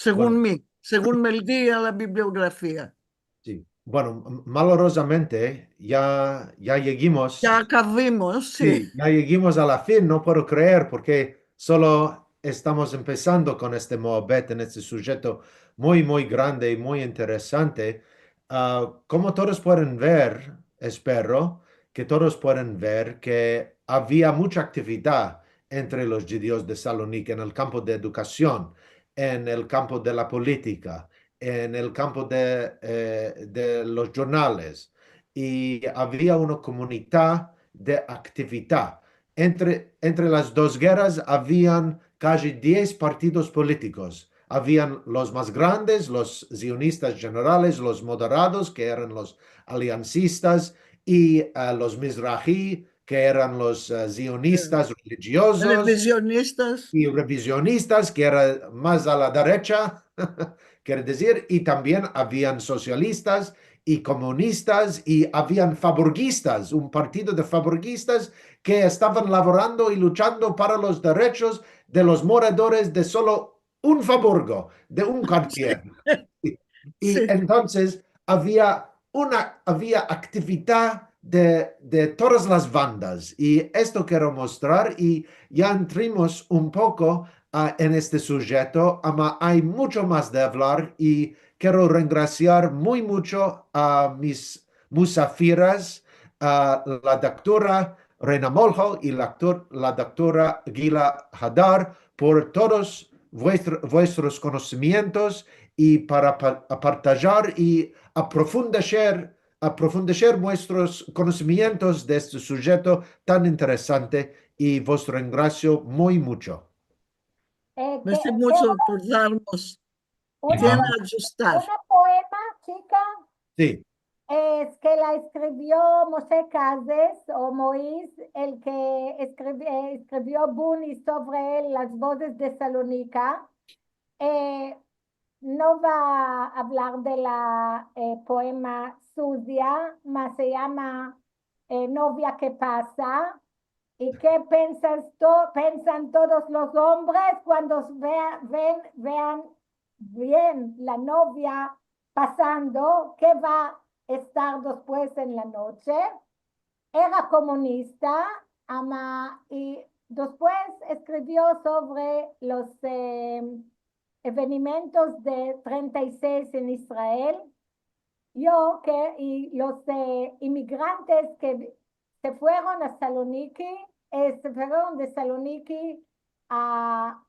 Bueno, según me leía la bibliografía. sí. Bueno, malorosamente ya llegamos. Ya acabamos, sí. Sí, ya llegamos a la fin, no puedo creer, porque solo estamos empezando con este Moabet, en este sujeto muy, muy grande y muy interesante. Como todos pueden ver, espero que todos pueden ver que había mucha actividad entre los judíos de Salónica en el campo de educación, en el campo de la política, en el campo de los jornales, y había una comunidad de actividad. Entre las dos guerras habían casi 10 partidos políticos. Habían los más grandes, los zionistas generales, los moderados, que eran los aliancistas, y los mizrahi, que eran los zionistas religiosos, Revisionistas. y revisionistas, que era más a la derecha, quiere decir, y también habían socialistas y comunistas y habían faborguistas, un partido de faborguistas que estaban laborando y luchando para los derechos de los moradores de solo un faborgo, de un quartier. Y Sí. entonces había actividad de todas las bandas y esto quiero mostrar y ya entremos un poco en este sujeto, ama hay mucho más de hablar y quiero regraciar muy mucho a mis musafiras, a la doctora Reina Molho y la doctora Gila Hadar por todos vuestros conocimientos y para partajar y aprofundar vuestros conocimientos de este sujeto tan interesante y vuestro engracio muy mucho. Merci mucho por darnos. Tiene Una, que ajustar. una poema, chica, Sí, es que la escribió Moshe Cases o Moïse, el que escribió Buni sobre las voces de Salónica. Eh, no va a hablar de la poema Susia, más se llama Novia que pasa. ¿Y qué piensan todos los hombres cuando vean bien la novia pasando? ¿Qué va a estar después en la noche? Era comunista, y después escribió sobre los eventos de 36 en Israel. Y los inmigrantes que se fueron a Saloniki, se fueron de Saloniki a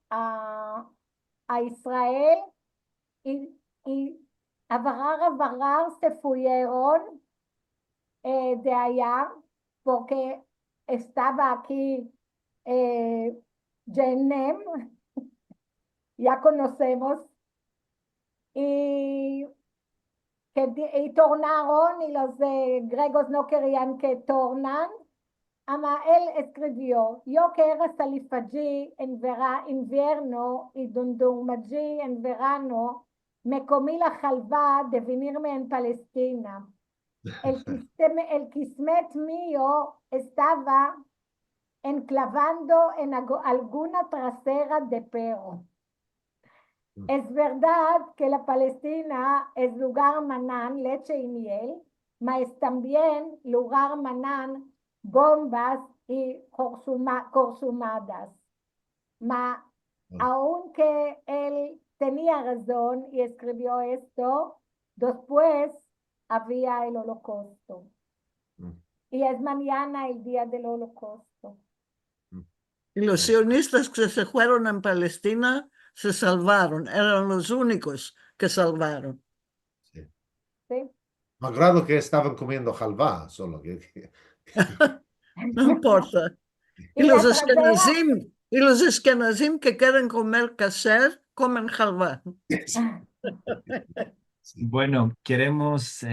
Israel y a varar se fueron de allá porque estaba aquí Jenem, ya conocemos, y y tornaron y los griegos no querían que tornan. Ama él escribió, yo que era salifallí en invierno y dundumallí en verano, me comí la jalva de venirme en Palestina. El kismet mío estaba enclavando en alguna trasera de perro. Es verdad que la Palestina es lugar manán, leche y miel, mas es también lugar manán, bombas y corsumadas. Aunque él tenía razón y escribió esto, después había el holocausto. Y es mañana el día del holocausto. Y los sionistas que se fueron en Palestina se salvaron, eran los únicos que salvaron. Sí. ¿Sí? Malgrado que estaban comiendo halvá, solo que... No importa. Y la trasera, Y los eskenazim que quieren comer kasher, comen halvá. Sí. Bueno, queremos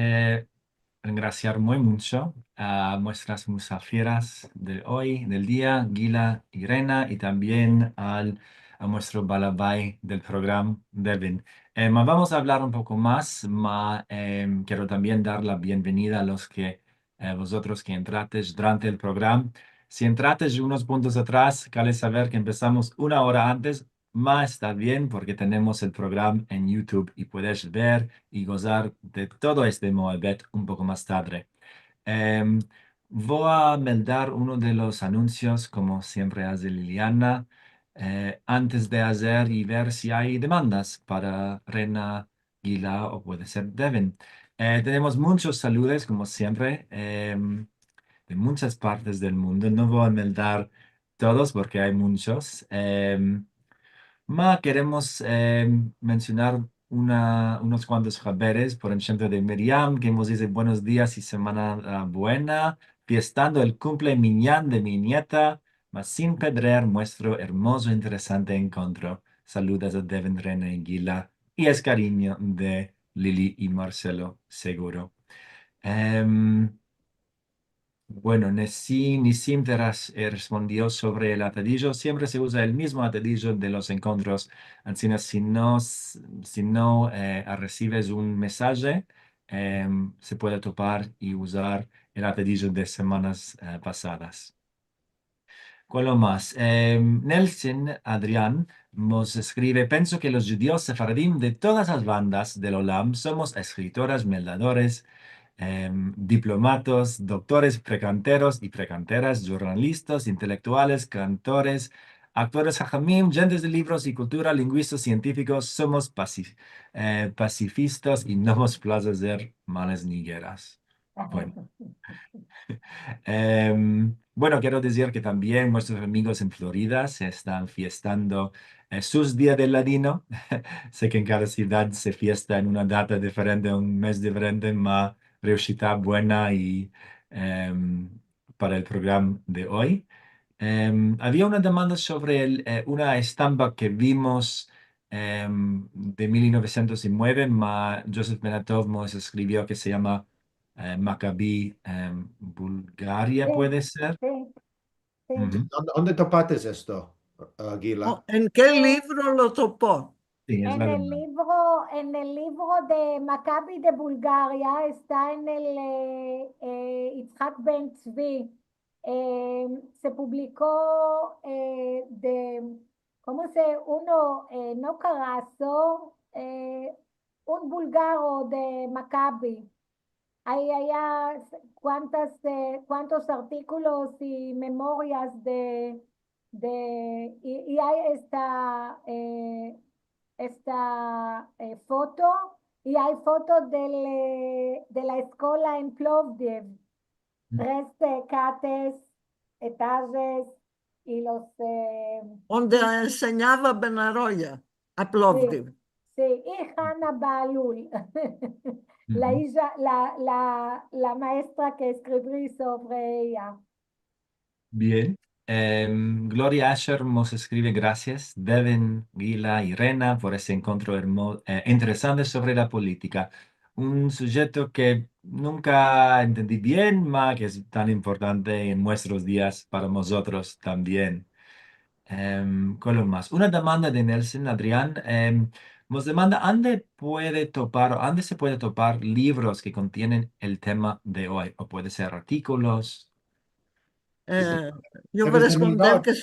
agradecer muy mucho a nuestras musafiras de hoy, del día, Gila y Rena, y también a nuestro balabay del programa, Devin. Vamos a hablar un poco más, quiero también dar la bienvenida a los que vosotros que entrasteis durante el programa. Si entrasteis unos puntos atrás, cabe saber que empezamos una hora antes, más está bien porque tenemos el programa en YouTube y puedes ver y gozar de todo este Moabet un poco más tarde. Em, Voy a meldar uno de los anuncios, como siempre hace Liliana, antes de hacer y ver si hay demandas para Rena, Gila o puede ser Devin. Tenemos muchos saludos, como siempre, de muchas partes del mundo. No voy a meldar todos porque hay muchos. Queremos mencionar unos cuantos haberes, por ejemplo, de Miriam, que nos dice buenos días y semana buena, fiestando el cumple miñán de mi nieta, mas sin perder nuestro hermoso e interesante encuentro. Saludos a Devin, René y Gila, y es cariño de Lili y Marcelo, seguro. Em, bueno, Nissim respondió sobre el atadillo. Siempre se usa el mismo atadillo de los encuentros. Así, si no recibes un mensaje, se puede topar y usar el atadillo de semanas pasadas. ¿Cuál lo más? Nelson Adrián nos escribe, pienso que los judíos sefaradim de todas las bandas del Olam somos escritoras, meldadores, diplomatos, doctores, precanteros y precanteras, jornalistas, intelectuales, cantores, actores hajamim, gentes de libros y cultura, lingüistas, científicos, somos pacifistas y no nos place hacer males ni guerras. Bueno. Bueno, quiero decir que también nuestros amigos en Florida se están fiestando sus días del ladino. Sé que en cada ciudad se fiesta en una data diferente, un mes diferente, más riuscita buena y para el programa de hoy. Había una demanda sobre una estampa que vimos de 1909, Joseph Benatov nos escribió que se llama Maccabi, Bulgaria, sí, puede ser. sí, sí. Ujú. ¿Dónde topates esto, Aguila? ¿En qué Eh, libro lo topó? Sí, es la demanda. En el libro de Maccabi de Bulgaria está en el Yitzhak Ben Tzvi. Se publicó ¿cómo se? Uno, no Carazo, un búlgaro de Maccabi. Ahí hay cuántos artículos y memorias y hay foto y hay fotos de la escuela en Plovdiv, tres cates, etajes y Donde enseñaba Benaroya a sí, Plovdiv. sí, y Hanna Balul, Ujú. la maestra que escribí sobre ella. Bien. Gloria Asher nos escribe gracias, Devin, Gila y Rena, por ese encuentro interesante sobre la política. Un sujeto que nunca entendí bien, que es tan importante en nuestros días para nosotros también. ¿Cuál es más? Una demanda de Nelson Adrián. Nos demanda, ¿dónde se puede topar libros que contienen el tema de hoy? O puede ser artículos. Eh, yo voy a Debes de responder mirar. que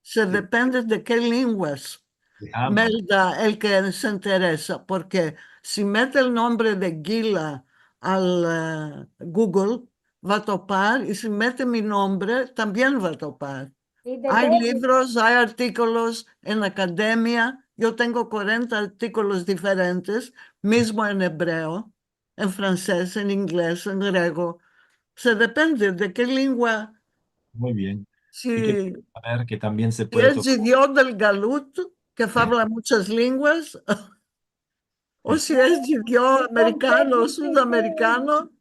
se Sí, depende de qué lenguas sí, Vale. melda el que se interesa, porque si mete el nombre de Gila al Google, va a topar, y si mete mi nombre, también va a topar. Y de Hay David, libros, hay artículos en la academia. Yo tengo 40 artículos diferentes, mismo en hebreo, en francés, en inglés, en griego. Se depende de qué lengua. Muy bien. Y que Si, saber que también se si puede es tocar. idioma del galut, que habla muchas lenguas, o si es idioma con americano o ChatGPT, sudamericano,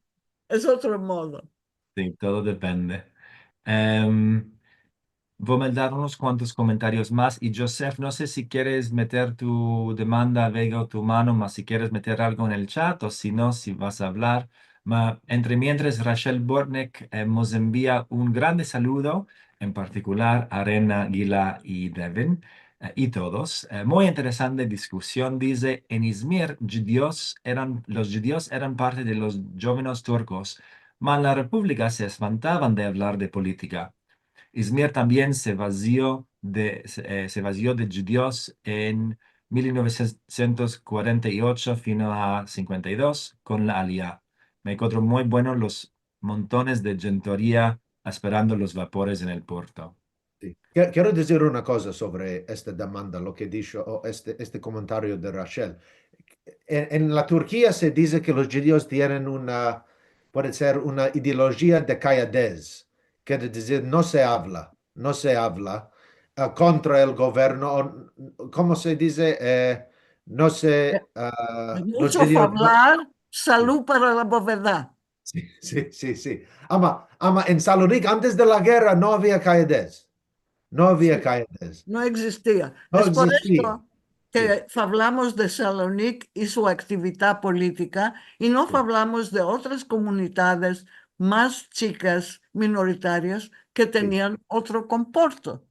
es otro modo. Sí, todo depende. Em, Voy a dar unos cuantos comentarios más y Joseph, no sé si quieres meter tu demanda, Vega, o tu mano, más si quieres meter algo en el chat o si no, si vas a hablar. Entre mientras, Rachel Bornek nos envía un grande saludo, en particular a Rena, Gila y Devin y todos. Muy interesante discusión, dice, en Izmir los judíos eran parte de los jóvenes turcos, mas en la República se espantaban de hablar de política. Izmir también se vació de judíos en 1948 fino a 52 con la Aliyah. Me encontró muy buenos los montones de gentoría esperando los vapores en el puerto. sí. Quiero decir una cosa sobre esta demanda, lo que dijo o este comentario de Rachel. En la Turquía se dice que los judíos tienen puede ser una ideología de calladez, quiere decir no se habla contra el gobierno, ¿cómo se dice? No Eh, se, los Mucho judíos no. hablar, Sí, salud para la bóveda. sí, sí, sí, sí. Ama, en Salónica antes de la guerra no había calladez, no había Sí, calladez, no existía. no Es por existía. esto Sí, que hablamos de Salonic y su actividad política y no sí. hablamos de otras comunidades más chicas, minoritarias, que Sí. tenían otro comporto.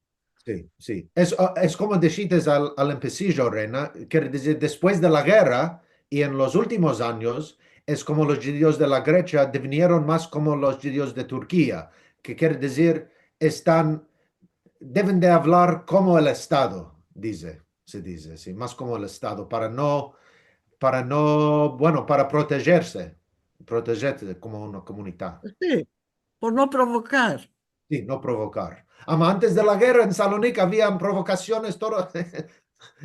Sí, sí. Es como dijiste al empecillo, Reina, quiere decir, después de la guerra y en los últimos años, es como los judíos de la Grecia devinieron más como los judíos de Turquía, que quiere decir, deben de hablar como el Estado, se dice, sí, más como el Estado, bueno, para protegerse como una comunidad. Sí, por no provocar. Sí, no provocar. Antes de la guerra en Salónica habían provocaciones, todo.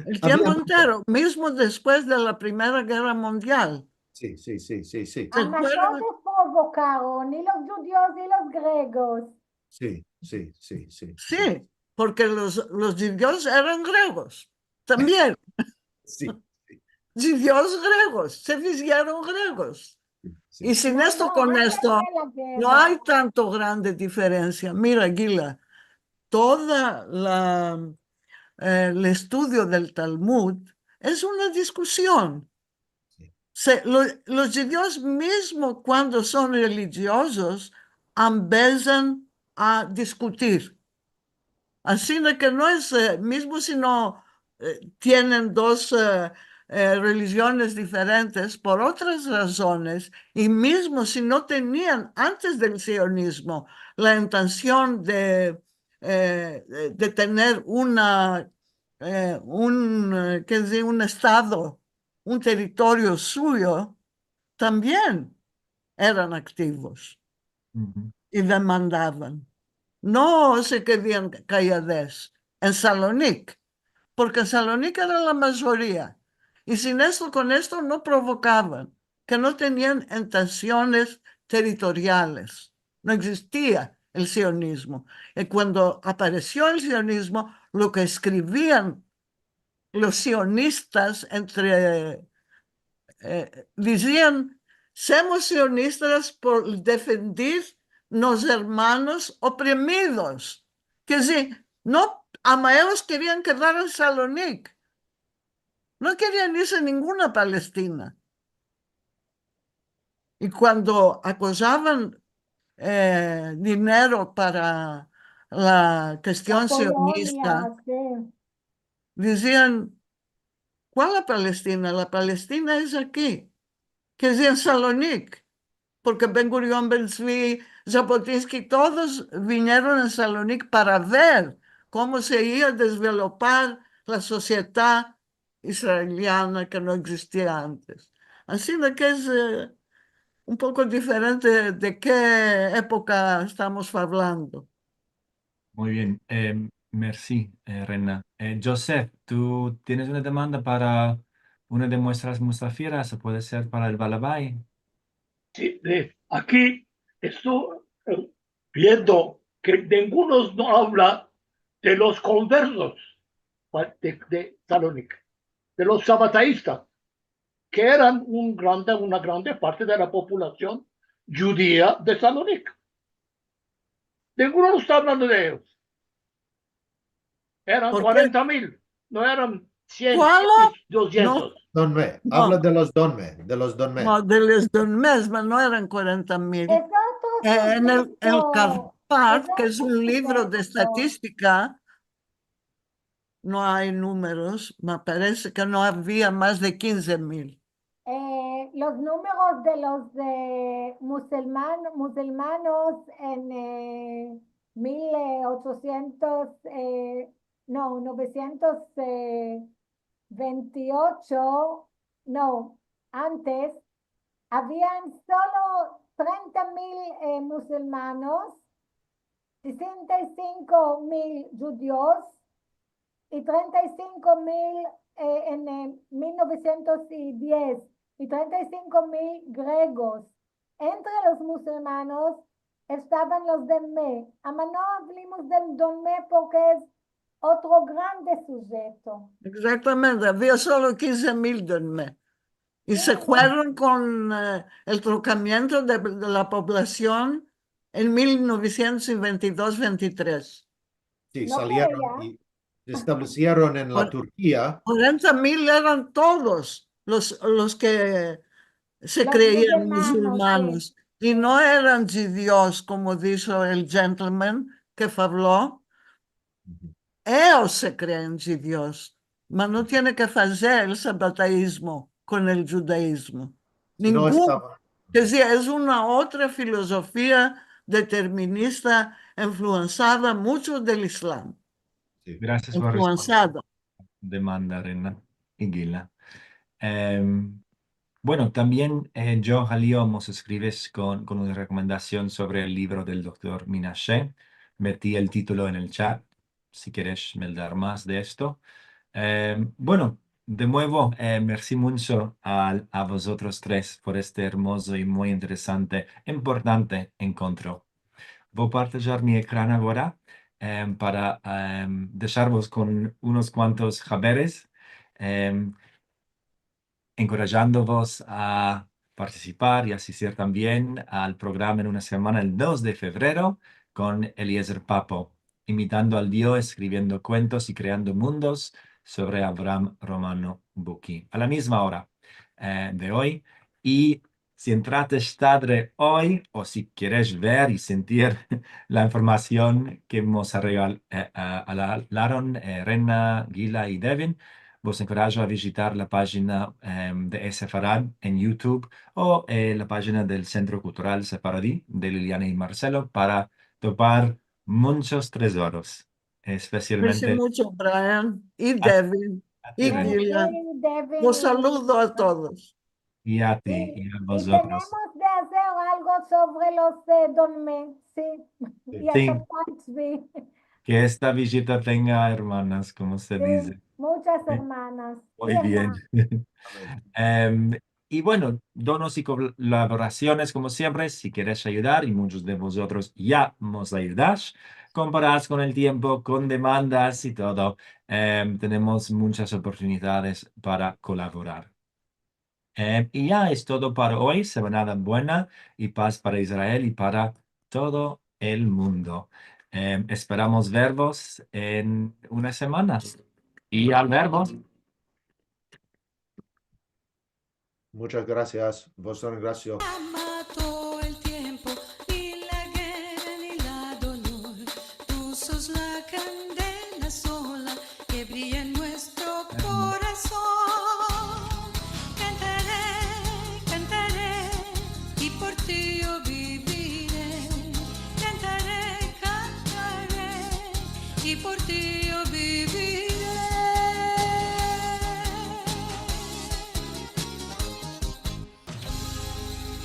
El Había tiempo mucho. entero, mismo después de la Primera Guerra Mundial. Sí, sí, sí, sí, sí, ¿Se ama acuerdan? todos provocaron, y los judíos y los griegos. sí, sí, sí, sí, sí, Sí, porque los judíos eran griegos. También, sí, judíos griegos, se hicieron griegos. Y sí, sin No, esto, no, con antes esto, de la no guerra. hay tanto grande diferencia. Mira, Gila, toda el estudio del Talmud es una discusión. sí, Los judíos mismo cuando son religiosos empiezan a discutir. Así de que no es, mismo si no tienen dos religiones diferentes por otras razones, y mismo si no tenían antes del sionismo la intención de tener qué decir, un estado, un territorio suyo, también eran activos Ujú. y demandaban. No se querían calladez en Salonic, porque en Salonic era la mayoría. Y sin esto, con esto no provocaban, que no tenían intenciones territoriales. No existía el sionismo. Y cuando apareció el sionismo, lo que escribían los sionistas decían, somos sionistas por defender los hermanos oprimidos. Que sí, no, amaelos querían quedar en Salonic, no querían irse a ninguna Palestina. Y cuando acosaban dinero para la La cuestión sionista, Polonia, sí. decían, ¿cuál la Palestina? La Palestina es aquí, que es en Salonic. Porque Ben Gurión, Ben Zvi, Jabotinsky, todos vinieron a Salonique para ver cómo se iba a desarrollar la sociedad israeliana que no existía antes. Así de que es un poco diferente de qué época estamos hablando. Muy bien. Merci, Rena. Joseph, ¿tú tienes una demanda para una de nuestras mustrafieras o puede ser para el Balabai? Sí, aquí estoy viendo que ninguno no habla de los conversos de Salónica, de los sabataístas, que eran una grande parte de la población judía de Salónica. Ninguno está hablando de ellos. Eran ¿Por qué? 40.000, no eran 100 ¿Cuál? y 200. Donme, No. habla de los Donme, de los Donme. No, de un mes, pero no eran 40.000. Es otro En el sujeto, Carpat, es que es otro un libro de sujeto. estadística, no hay números, me parece que no había más de 15.000. Los números de los musulmanos en 1800, no, 928, no, antes, habían solo 30.000 musulmanos, 65.000 judíos y 35.000 en 1910 y 35.000 griegos. Entre los musulmanes estaban los Donme. No hablamos del Donme porque es otro grande sujeto. Exactamente, había solo 15.000 de un mes. Y se fueron con el trocamiento de la población en 1922-23. Sí, No salieron creía. y se establecieron en la Bueno. Turquía. 40.000 eran todos los que se Los creían musulmanos, musulmanos y no eran judíos, como dijo el gentleman que habló. Ellos se creen judíos, pero no tiene que hacer el sabataísmo con el judaísmo. Si no Ninguno. estaba, Es decir, es una otra filosofía determinista influenciada mucho del Islam. sí. Gracias por responder. Influenciada. Demanda, Rena y Gila. Bueno, también yo, Jalío, nos escribes con una recomendación sobre el libro del doctor Minaché. Metí el título en el chat, si quieres dar más de esto. Bueno, de nuevo, merci mucho a vosotros tres por este hermoso y muy interesante, importante encuentro. Voy a partillar mi ecran ahora para dejaros con unos cuantos haberes. Encorajándoos a participar y asistir también al programa en una semana, el 2 de febrero, con Eliezer Papo, imitando al Dios, escribiendo cuentos y creando mundos sobre Abraham Romano Bucchi, a la misma hora de hoy. Y si entraste tarde hoy, o si quieres ver y sentir la información que nos regalaron Rena, Gila y Devin, vos encorajo a visitar la página de Sefarad en YouTube o la página del Centro Cultural Sefaradí de Liliana y Marcelo para topar muchos tesoros, Merci especialmente mucho, Brian y a, Devin a ti, y Rena, Gillian. Devin, Los saludo a todos. y a ti Sí, y a y vosotros. tenemos de hacer algo sobre los Donme, sí, y Sí, eso Patsby. que esta visita tenga hermanas, como se Sí, dice. muchas Sí, hermanas. muy bien. Amén. Y bueno, donos y colaboraciones como siempre, si quieres ayudar, y muchos de vosotros ya nos ayudáis, comparadas con el tiempo, con demandas y todo, tenemos muchas oportunidades para colaborar. Y ya es todo para hoy, semana buena y paz para Israel y para todo el mundo. Esperamos vervos en una semana. Y al vervos. Muchas gracias. Vosotros, gracias. Mató el tiempo, ni la guerra ni la dolor. Tú sos la candela sola que brilla en nuestro corazón. Cantaré, cantaré y por ti yo viviré.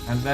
Alberto.